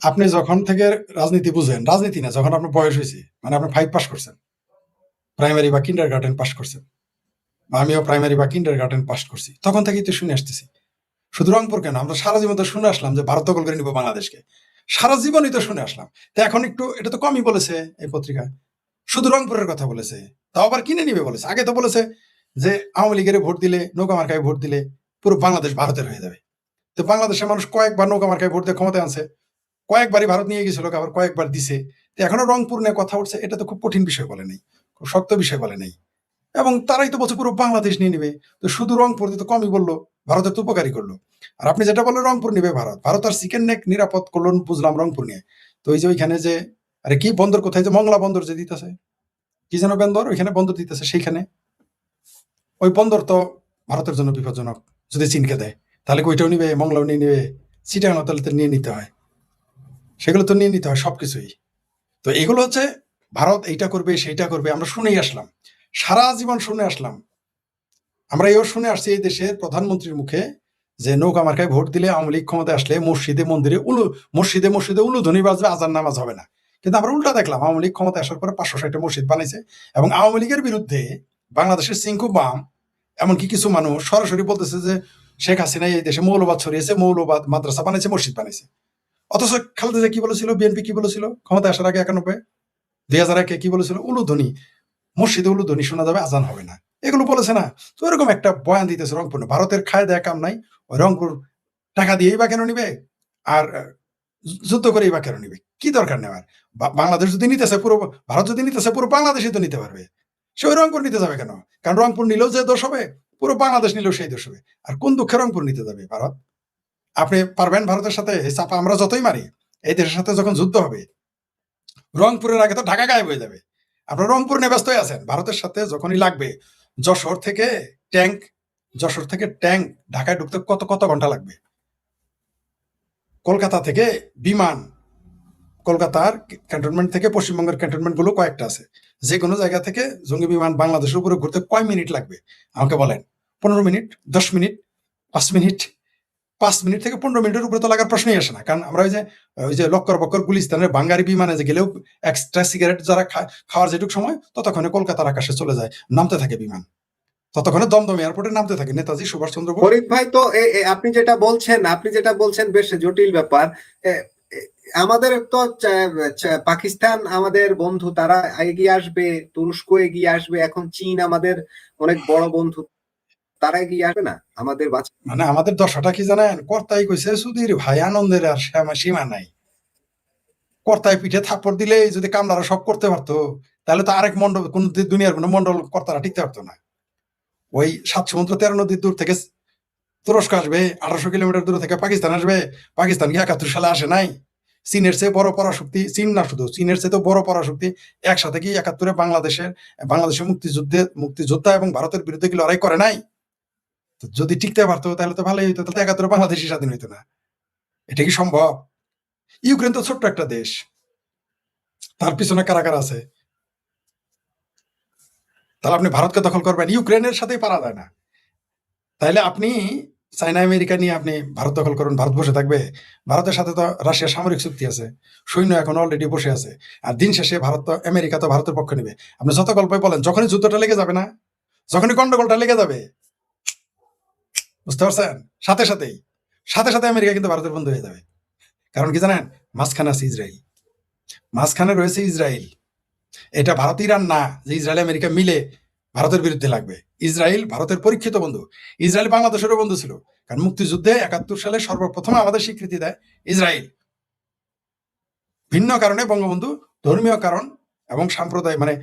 আপনি যখন থেকে রাজনীতি বুঝেন, রাজনীতি না, যখন আপনার বয়স হয়েছে, মানে আপনি 5 পাস করছেন, প্রাইমারি বা কিন্ডার গার্ডেন পাস করছেন, আমিও প্রাইমারি বা কিন্ডার গার্ডেন পাস করছি, তখন থেকেই তো শুনে আসতেছি। শুধু রংপুর কেন, আমরা সারা জীবন তো শুনে আসলাম যে ভারত দখল করে নিব বাংলাদেশকে, সারা জীবনই তো শুনে আসলাম। তো এখন একটু এটা তো কমই বলেছে এই পত্রিকা, শুধু রংপুরের কথা বলেছে, তাও আবার কিনে নিবে বলেছে। আগে তো বলেছে যে আওয়ামী লীগের ভোট দিলে, নৌকা মার্কায় ভোট দিলে পুরো বাংলাদেশ ভারতের হয়ে যাবে। তো বাংলাদেশের মানুষ কয়েকবার নৌকা মার্কায় ভোট দিয়ে ক্ষমতায় আনছে, কয়েকবারই ভারত নিয়ে গেছিল, আবার কয়েকবার দিছে। তো এখনো রংপুর নিয়ে কথা উঠছে, এটা তো খুব কঠিন বিষয় বলে নেই, খুব শক্ত বিষয় বলে নেই। এবং তারাই তো বলছে পুরো বাংলাদেশ নিয়ে নিবে, তো শুধু রংপুর তো কমই বললো, ভারতের তো উপকারী করলো। আর আপনি যেটা বললেন রংপুর নিবে ভারত আর চিকেন নেক নিরাপদ করলো বুঝলাম রংপুর নিয়ে। তো ওই যে ওইখানে যে আরে কি বন্দর, কোথায় যে মংলা বন্দর যে দিতেছে, কি যেন বন্দর, ওইখানে বন্দর দিতেছে, সেইখানে ওই বন্দর তো ভারতের জন্য বিপজ্জনক, যদি চীনকে দেয় তাহলে ওইটাও নিবে, মংলাও নিয়ে নিবে, চিটাগাং তাহলে তো নিয়ে নিতে হয়, সেগুলো তো নিয়ে নিতে হয় সবকিছুই। তো এগুলো হচ্ছে ভারত এইটা করবে সেইটা করবে, আমরা শুনেই আসলাম, সারা জীবন শুনে আসলাম। আমরা এও শুনে আসছি এই দেশের প্রধানমন্ত্রীর মুখে যে নৌকা মার্কায় ভোট দিলে আওয়ামী লীগ ক্ষমতায় আসলে মসজিদে মন্দিরে মসজিদে উলুধ্বনি বাজবে, আজান নামাজ হবে না। কিন্তু আমরা উল্টা দেখলাম, আওয়ামী লীগ ক্ষমতায় আসার পরে 560টা মসজিদ বানাইছে, এবং আওয়ামী লীগের বিরুদ্ধে বাংলাদেশের সিংকু বাম, এমনকি কিছু মানুষ সরাসরি বলতেছে যে শেখ হাসিনা এই দেশে মৌলবাদ ছড়িয়েছে, মৌলবাদ মাদ্রাসা বানাইছে, মসজিদ বানাইছে। অথচ খালেদা জিয়া কি বলেছিল, বিএনপি কি বলেছিল ক্ষমতায় আসার আগে 91, 2001 কি বলেছিল, উলুধ্বনি, মসজিদে উলুধ্বনি শোনা যাবে, আজান হবে না, এগুলো বলেছে না। তো এরকম একটা বয়ান দিতেছে রংপুর। ভারতের খায় দেয়া কাম নাই, ওই রংপুর টাকা দিয়েই বা কেন নিবে, আর যুদ্ধ করেই বা কেন নিবে, কি দরকার নেওয়ার? বাংলাদেশ যদি নিতেছে পুরো, ভারত যদি নিতেছে পুরো বাংলাদেশই তো নিতে পারবে, সে ওই রংপুর নিতে যাবে কেন? কারণ রংপুর নিলেও যে দোষ হবে, পুরো বাংলাদেশ নিলেও সেই দোষ হবে। আর কোন দুঃখে রংপুর নিতে যাবে ভারত? আপনি পারবেন ভারতের সাথে এই চাপা আমরা যতই মারি, এই দেশের সাথে যখন যুদ্ধ হবে, রংপুরের আগে তো ঢাকা গায়েব হয়ে যাবে। আপনারা রংপুর নিয়ে ব্যস্ত হয়ে আছেন। ভারতের সাথে যখনই লাগবে, যশোর থেকে ট্যাঙ্ক ঢাকায় ঢুকতে কত কত ঘন্টা লাগবে। কলকাতা থেকে বিমান, কলকাতার ক্যান্টনমেন্ট থেকে পশ্চিমবঙ্গের ক্যান্টনমেন্ট গুলো কয়েকটা আছে, যে কোনো জায়গা থেকে জঙ্গি বিমান বাংলাদেশের উপরে ঘুরতে কয় মিনিট লাগবে আমাকে বলেন? 15 মিনিট, 10 মিনিট, 5 মিনিট? 5 মিনিট থেকে 15 মিনিটের উপরে তো লাগার প্রশ্নই আসে না। কারণ আমরা ওই যে লক্কর বক্কর গুলিস্তানের বাঙ্গারি বিমানে যে গেলেও এক্সট্রা সিগারেট যারা খাওয়ার যেটুকু সময়, ততক্ষণে কলকাতার আকাশে চলে যায়, নামতে থাকে বিমান, ততক্ষণে দমদম এয়ারপোর্টে নামতে থাকে নেতাজি সুভাষচন্দ্র বোস। ফরিদ ভাই, তো আপনি যেটা বলছেন বেশ জটিল ব্যাপার। আমাদের তো পাকিস্তান আমাদের বন্ধু, তারা এগিয়ে আসবে, তুরস্ক এগিয়ে আসবে, এখন চীন আমাদের অনেক বড় বন্ধু, তারা এগিয়ে আসবে না আমাদের মানে আমাদের দশাটা কি জানেন? কর্তাই কইছে সুধীর ভাই, আনন্দের আর সীমা নাই। কর্তায় পিঠে থাপ্পড় দিলেই যদি কামলারা সব করতে পারতো, তাহলে তো আরেক মন্ডল, কোন দুনিয়ার কোন মন্ডল কর্তারা টিকতে পারতো না। ওই 7 সমুদ্র 13 নদীর দূর থেকে তুরস্ক আসবে, 1800 কিলোমিটার দূর থেকে পাকিস্তান আসবে। পাকিস্তান কি 71 সালে আসে নাই? চীনের চেয়ে বড় পরাশক্তি, চীন না শুধু, চীনের চেয়ে তো বড় পরাশক্তি একসাথে কি 71-এ বাংলাদেশের মুক্তিযোদ্ধা এবং ভারতের বিরুদ্ধে কি লড়াই করে নাই? তো যদি টিকতে পারতো তাহলে তো ভালোই হইতো, তাহলে 71-এ বাংলাদেশই স্বাধীন হইতো না। এটা কি সম্ভব? ইউক্রেন তো ছোট্ট একটা দেশ, তার পিছনে কারা কারা আছে? তাহলে আপনি ভারতকে দখল করবেন? ইউক্রেনের সাথেই পারা যায় না। তাইলে আপনি চায়না আমেরিকা নিয়ে আপনি ভারত দখল করুন, ভারত বসে থাকবে? ভারতের সাথে তো রাশিয়ার সামরিক চুক্তি আছে, সৈন্য এখন অলরেডি বসে আছে। আর দিন শেষে আমেরিকা তো ভারতের পক্ষ নেবে। আপনি যত গল্পই বলেন, যখনই যুদ্ধটা লেগে যাবে না, যখনই গন্ডগোলটা লেগে যাবে, বুঝতে পারছেন, সাথে সাথে আমেরিকা কিন্তু ভারতের বন্ধু হয়ে যাবে। কারণ কি জানেন? মাঝখানে আছে ইসরায়েল, মাঝখানে রয়েছে ইসরায়েল। এটা ভারত ইরান না যে ইসরায়েল আমেরিকা মিলে ভারতের বিরুদ্ধে লাগবে। ইসরায়েল ভারতের পরীক্ষিত বন্ধু। ইসরায়েল বাংলাদেশেরও বন্ধু ছিল, কারণ মুক্তিযুদ্ধে 71 সালে সর্বপ্রথম আমাদের স্বীকৃতি দেয় ইসরায়েল। ভিন্ন কারণে বঙ্গবন্ধু, ধর্মীয় কারণ এবং সাম্প্রদায়িক, মানে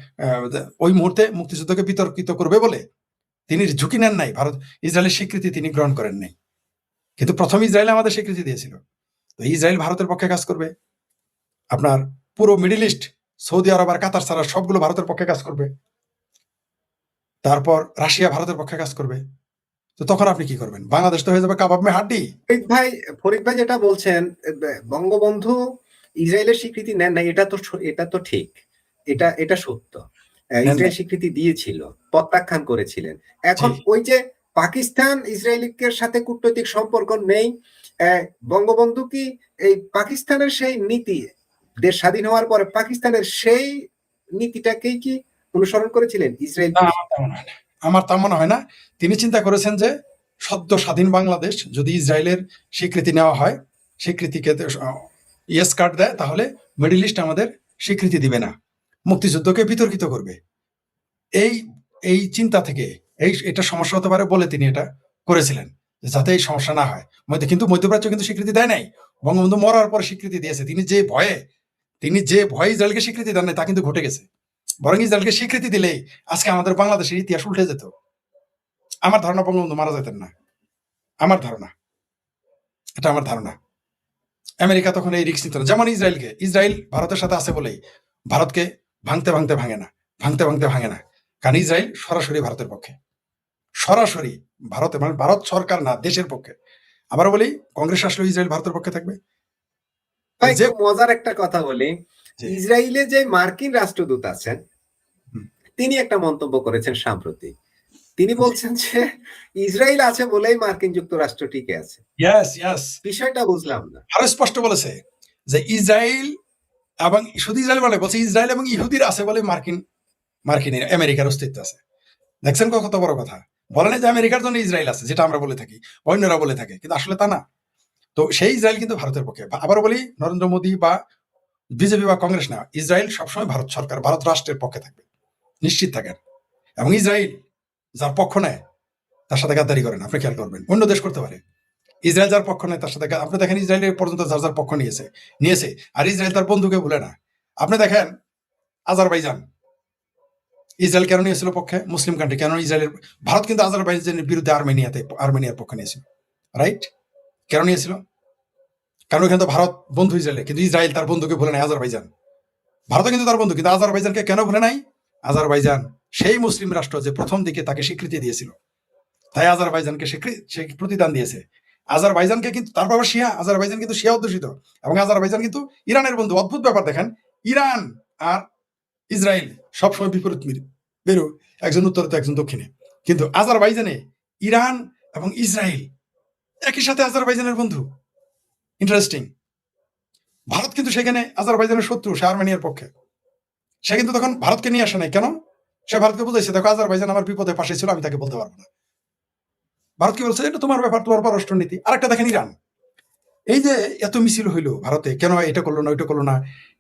ওই মুহূর্তে মুক্তিযুদ্ধকে বিতর্কিত করবে বলে তিনি ঝুঁকি নেন নাই। ইসরায়েলের স্বীকৃতি তিনি গ্রহণ করেন নাই, কিন্তু প্রথম ইসরায়েল আমাদের স্বীকৃতি দিয়েছিল। তো ইসরায়েল ভারতের পক্ষে কাজ করবে। আপনার পুরো মিডল ইস্ট, সৌদি আরব আর কাতার ছাড়া সবগুলো ভারতের পক্ষে কাজ করবে। তারপর রাশিয়া ভারতের পক্ষে কাজ করবে। তো তখন আপনি কি করবেন? বাংলাদেশ তো হয়ে যাবে কাবাব মে হাড্ডি। ফরিদ ভাই যেটা বলছেন, বঙ্গবন্ধু ইসরায়েলের স্বীকৃতি নেন না, এটা তো ঠিক, এটা সত্য। ইসরায়েল স্বীকৃতি দিয়েছিল, প্রত্যাখ্যান করেছিলেন। এখন ওই যে পাকিস্তান ইসরায়েলের সাথে কূটনৈতিক সম্পর্ক নেই, বঙ্গবন্ধু কি এই পাকিস্তানের সেই নীতি, দেশ স্বাধীন হওয়ার পরে পাকিস্তানের সেই নীতিটাকেই কি অনুসরণ করেছিলেন ইসরায়েল? আমার তা মনে হয় না। তিনি চিন্তা করেছেন যে সদ্য স্বাধীন বাংলাদেশ যদি ইসরায়েলের স্বীকৃতি নেওয়া হয়, স্বীকৃতিকে ইয়েস কার্ড দেয়, তাহলে মিডল ইস্ট আমাদের স্বীকৃতি দিবে না, মুক্তিযুদ্ধকে বিতর্কিত করবে। এই চিন্তা থেকে এটা সমস্যা হতে পারে বলে তিনি এটা করেছিলেন, যাতে এই সমস্যা না হয়। কিন্তু মধ্যপ্রাচ্য কিন্তু স্বীকৃতি দেয় নাই। বঙ্গবন্ধু মরার পর স্বীকৃতি দিয়েছে। তিনি যে ভয়ে ইসরায়েলকে স্বীকৃতি দেন নাই, তা কিন্তু ঘটে গেছে। বরং ইসরায়েলকে স্বীকৃতি দিলেই আজকে আমাদের বাংলাদেশের ইতিহাস উল্টে যেত। আমার ধারণা বঙ্গবন্ধু মারা যেতেন না। আমার ধারণা, এটা আমার ধারণা। আমেরিকা তখন এই রিস্ক নিত না। যেমন ইসরায়েল ভারতের সাথে আছে বলেই ভারতকে ভাঙতে ভাঙে না। কারণ ইসরায়েল সরাসরি ভারতের পক্ষে, সরাসরি ভারতে, মানে ভারত সরকার না, দেশের পক্ষে। আবার বলি, কংগ্রেস আসলে ইসরায়েল ভারতের পক্ষে থাকবে। যে মজার একটা কথা বলি, ইসরায়েলে যে মার্কিন রাষ্ট্রদূত আছেন, তিনি একটা মন্তব্য করেছেন সাম্প্রতি। তিনি বলছেন যে ইসরায়েল আছে বলেই মার্কিন যুক্তরাষ্ট্র টিকে আছে। বিষয়টা বুঝলাম না। আরো স্পষ্ট বলেছে যে ইসরায়েল এবং শুধু ইসরায়েল বলে, বলছে ইসরায়েল এবং ইহুদির আছে বলে আমেরিকার অস্তিত্ব আছে। দেখছেন কত বড় কথা? বলে না যে আমেরিকার জন্য ইসরায়েল আছে, যেটা আমরা বলে থাকি, অন্যরা বলে থাকে, কিন্তু আসলে তা না। তো সেই ইসরায়েল কিন্তু ভারতের পক্ষে। আবার বলি, নরেন্দ্র মোদী বা বিজেপি বা কংগ্রেস না, ইসরায়েল সবসময় ভারত সরকার, ভারত রাষ্ট্রের পক্ষে থাকবে, নিশ্চিত থাকেন। এবং ইসরায়েল যার পক্ষ নেয় তার সাথে গাদ্দারি করেন, আপনি খেয়াল করবেন। অন্য দেশ করতে পারে, ইসরায়েল যার পক্ষ নেয় তার সাথে আপনি দেখেন, ইসরায়েলের পর্যন্ত যার পক্ষ নিয়েছে। আর ইসরায়েল তার বন্ধুকে ভুলে না। আপনি দেখেন আজারবাইজান, ইসরায়েল কেন নিয়েছিল পক্ষে? মুসলিম কান্ট্রি কেন ইসরায়েলের, ভারত কিন্তু আজারবাইজানের বিরুদ্ধে আর্মেনিয়ার পক্ষে নিয়েছিল, রাইট? কেন নিয়েছিল? কারণ ওখানে তো ভারত বন্ধু ইসরায়েলের, কিন্তু ইসরায়েল তার বন্ধুকে ভুলে নাই আজারবাইজান। ভারতও কিন্তু তার বন্ধু, কিন্তু আজারবাইজানকে কেন ভুলে নাই? আজারবাইজান সেই মুসলিম রাষ্ট্র যে প্রথম দিকে তাকে স্বীকৃতি দিয়েছিল, তাই আজারবাইজানকে সে প্রতিদান দিয়েছে। আজারবাইজানকে কিন্তু, তারপর আজারবাইজান কিন্তু শিয়া অধ্যুষিত, এবং আজারবাইজান কিন্তু ইরানের বন্ধু। অদ্ভুত ব্যাপার দেখেন, ইরান আর ইসরায়েল সবসময় বিপরীত বেরো, একজন উত্তরে তো একজন দক্ষিণে, কিন্তু আজারবাইজানে ইরান এবং ইসরায়েল একই সাথে আজারবাইজানের বন্ধু। ইন্টারেস্টিং। ভারত কিন্তু সেখানে আজারবাইজানের শত্রু, সে আর্মেনিয়ার পক্ষে। সে কিন্তু তখন ভারতকে নিয়ে আসে নাই। কেন? সে ভারতকে বুঝাইছে, দেখো আজারবাইজান আমার বিপদে পাশে ছিল, আমি তাকে বলতে পারবো না। ভারত কি বলছে, এটা তোমার ব্যাপার, তোমার পররাষ্ট্র নীতি। আরেকটা দেখেন, ইরান, এই যে এত মিছিল হইলো ভারতে, কেন এটা করলো না, ওইটা করলো না,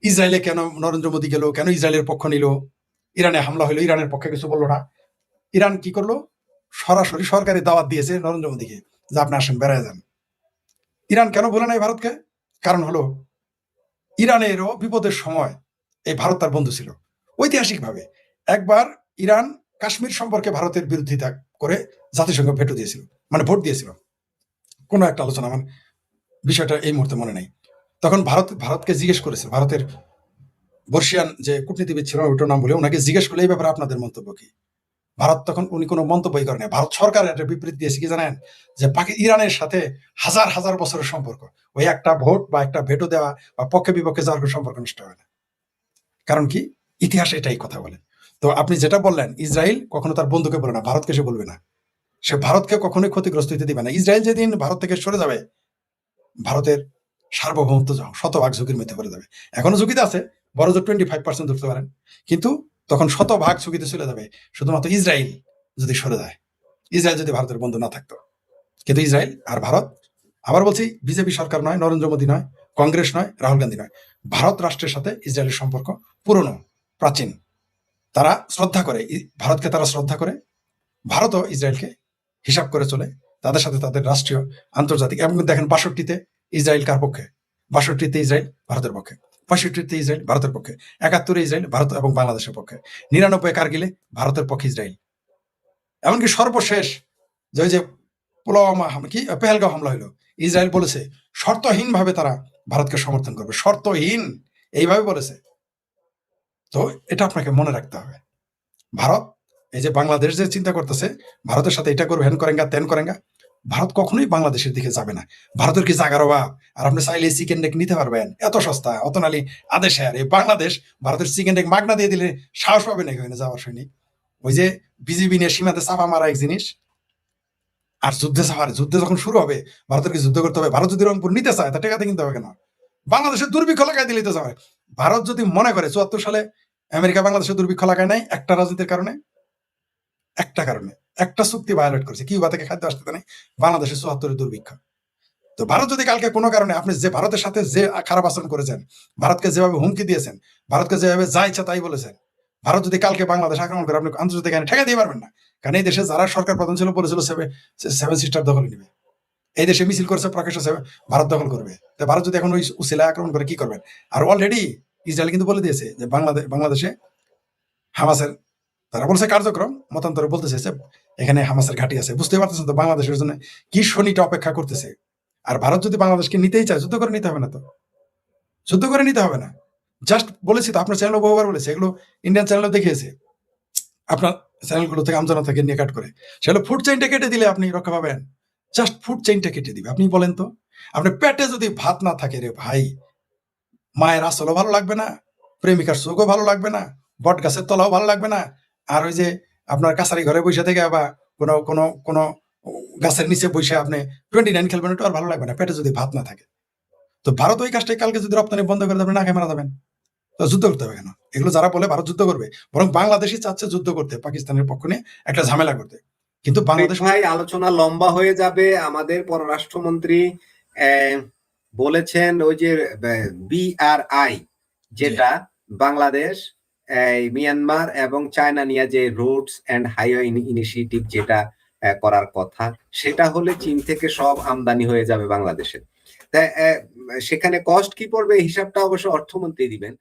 ইসরায়েলে কেন নরেন্দ্র মোদী গেল, কেন ইসরায়েলের পক্ষ নিল, ইরানে হামলা হইলো, ইরানের পক্ষে কিছু বললো না। ইরান কি করলো? সরাসরি সরকারি দাওয়াত দিয়েছে নরেন্দ্র মোদীকে, যে আপনি আসেন, বেড়ায় যান। ইরান কেন বলে নাই ভারতকে? কারণ হলো, ইরানেরও বিপদের সময় এই ভারত তার বন্ধু ছিল ঐতিহাসিকভাবে। একবার ইরান কাশ্মীর সম্পর্কে ভারতের বিরোধিতা করে জাতিসংঘ ভেটো দিয়েছিল, মানে ভোট দিয়েছিল, কোনো একটা আলোচনা, আমার বিষয়টা এই মুহূর্তে মনে নাই। তখন ভারতকে জিজ্ঞেস করেছে, ভারতের বর্ষিয়ান যে কূটনীতিবিদ ছিল, ওটার নাম বলে, ওনাকে জিজ্ঞেস করলে এই ব্যাপারে আপনাদের মন্তব্য কি? ভারত তখন, উনি কোনো মন্তব্যই করেন। ভারত সরকার একটা বিবৃতি দিয়েছে, কি জানেন? যে ইরানের সাথে হাজার হাজার বছরের সম্পর্ক, ওই একটা ভোট বা একটা ভেটো দেওয়া বা পক্ষে বিপক্ষে যাওয়ার সম্পর্ক নষ্ট হয় না। কারণ কি? ইতিহাস এটাই কথা বলে। তো আপনি যেটা বললেন, ইসরায়েল কখনো তার বন্ধুকে বলে না, ভারতকে সে বলবে না, সে ভারতকে কখনোই ক্ষতিগ্রস্ত হতে দিবে না। ইসরায়েল যেদিন ভারত থেকে সরে যাবে, ভারতের সার্বভৌমত্ব শতভাগ ঝুঁকির মধ্যে পড়ে যাবে। এখনো ঝুঁকিতে আছে, বড় জোর 25% ধরতে পারেন, কিন্তু তখন শতভাগ ঝুঁকিতে চলে যাবে শুধুমাত্র ইসরায়েল যদি সরে যায়, ইসরায়েল যদি ভারতের বন্ধু না থাকতো। কিন্তু ইসরায়েল আর ভারত, আবার বলছি, বিজেপি সরকার নয়, নরেন্দ্র মোদী নয়, কংগ্রেস নয়, রাহুল গান্ধী নয়, ভারত রাষ্ট্রের সাথে ইসরায়েলের সম্পর্ক পুরনো, প্রাচীন। তারা শ্রদ্ধা করে, ভারতকে তারা শ্রদ্ধা করে, ভারতও ইসরায়েলকে হিসাব করে চলে, তাদের সাথে তাদের রাষ্ট্রীয় আন্তর্জাতিক। এবং দেখেন, 62-তে ইসরায়েল কার পক্ষে? 62-তে ইসরায়েল ভারতের পক্ষে, 65-তে ইসরায়েল ভারতের পক্ষে, 71-এ ইসরায়েল ভারত এবং বাংলাদেশের পক্ষে, 99-এ কারগিলে ভারতের পক্ষে ইসরায়েল। এমনকি সর্বশেষ যে পুলওয়ামা পেহেলগাঁও হামলা হইলো, ইসরায়েল বলেছে শর্তহীন ভাবে তারা ভারতকে সমর্থন করবে, শর্তহীন এইভাবে বলেছে। তো এটা আপনাকে মনে রাখতে হবে। ভারত এই যে বাংলাদেশ যে চিন্তা করতেছে, ভারতের সাথে এটা করবে, হ্যান করেঙ্গা তেন করেঙ্গা, ভারত কখনোই বাংলাদেশের দিকে যাবে না। ভারতের কি জাগার অভাব? আর আপনি চাইলে চিকেন ডেক নিতে পারবেন, এত সস্তা, অত নালি আদেশে। আর এই বাংলাদেশ ভারতের চিকেন ডেক মাগনা দিয়ে দিলে সাহস পাবে নাকি ওখানে যাওয়ার সৈনিক? ওই যে বিজিবি নিয়ে সীমাতে চাপা মারা এক জিনিস, আর যুদ্ধে যখন শুরু হবে, ভারতের কি যুদ্ধ করতে হবে? ভারত যদি রংপুর নিতে চায়, তা টেকাতে কিনতে হবে কেন? বাংলাদেশের দুর্ভিক্ষ লাগাই দিলেই তো যাবে। ভারত যদি মনে করে 74 সালে আমেরিকা বাংলাদেশের দুর্ভিক্ষ লাগায় নাই, একটা রাজনীতির কারণে, একটা কারণে, একটা চুক্তি ভায়োলেট করেছে, কিউবা থেকে খাদ্য আসতে নেই, বাংলাদেশের 74-এর দুর্ভিক্ষ। তো ভারত যদি কালকে কোনো কারণে, আপনি যে ভারতের সাথে যে খারাপ আচরণ করেছেন, ভারতকে যেভাবে হুমকি দিয়েছেন, ভারতকে যেভাবে যা ইচ্ছা তাই বলেছেন, ভারত যদি কালকে বাংলাদেশ আক্রমণ করে, আপনি আন্তর্জাতিক আইনে ঠেকা দিয়ে পারবেন না। কারণ এই দেশে যারা সরকার প্রধান ছিল, বলেছিল সেভেন সিস্টার দখলে নিবে, এই দেশে মিছিল করেছে প্রকাশ্য ভারত দখল করবে। তো ভারত যদি এখন ওই উসিলায় আক্রমণ করে, কি করবেন? আর অলরেডি ইসরায়েল কিন্তু বলে দিয়েছে যে বাংলাদেশে হামাসের, তারা বলছে কার্যক্রম মতান্তরে বলতে চাইছে, এখানে হামাসের ঘাঁটি আছে। বুঝতে পারতেছেন তো বাংলাদেশের জন্য কি শনিটা অপেক্ষা করতেছে। আর ভারত যদি বাংলাদেশকে নিতেই চায়, যুদ্ধ করে নিতে হবে না, তো যুদ্ধ করে নিতে হবে না। জাস্ট বলেছি তো, আপনার চ্যানেল বহুবার বলেছে, এগুলো ইন্ডিয়ান চ্যানেলও দেখিয়েছে, আপনার চ্যানেলগুলো থেকে আমজানা থেকে নিয়ে কাট করে, সেগুলো ফুড চেইনটা কেটে দিলে আপনি রক্ষা পাবেন। জাস্ট ফুড চেইনটা কেটে দিবে। আপনি বলেন তো, আপনার পেটে যদি ভাত না থাকে রে ভাই, মায়ের আসলও ভালো লাগবে না, প্রেমিকার সুখও ভালো লাগবে না, বট গাছের তলাও ভালো লাগবে না, আর ওই যে আপনার কাছারি ঘরে বসে থেকে বা কোনো কোনো কোনো গাছের নিচে বসে আপনি 29 খেলবেন, ওটা আর ভালো লাগবে না, পেটে যদি ভাত না থাকে। তো ভারত ওই কাজটাই কালকে যদি রপ্তানি বন্ধ করে, আপনি না খেয়ে মারা যাবেন। তো যুদ্ধ করতে হবে কেন? এগুলো যারা বলে ভারত যুদ্ধ করবে, বরং বাংলাদেশই চাচ্ছে যুদ্ধ করতে, পাকিস্তানের পক্ষ নিয়ে একটা ঝামেলা করতে। কিন্তু বাংলাদেশ, ভাই, আলোচনা লম্বা হয়ে যাবে। আমাদের পররাষ্ট্রমন্ত্রী বলেছেন, ওই যে BRI, যেটা বাংলাদেশ, মিয়ানমার এবং চায়না নিয়ে যে রোডস এন্ড হাইওয়ে ইনিশিয়েটিভ যেটা করার কথা, সেটা হলে চীন থেকে সব আমদানি হয়ে যাবে বাংলাদেশে। সেখানে কস্ট কি পড়বে, হিসাবটা অবশ্য অর্থমন্ত্রী দিবেন।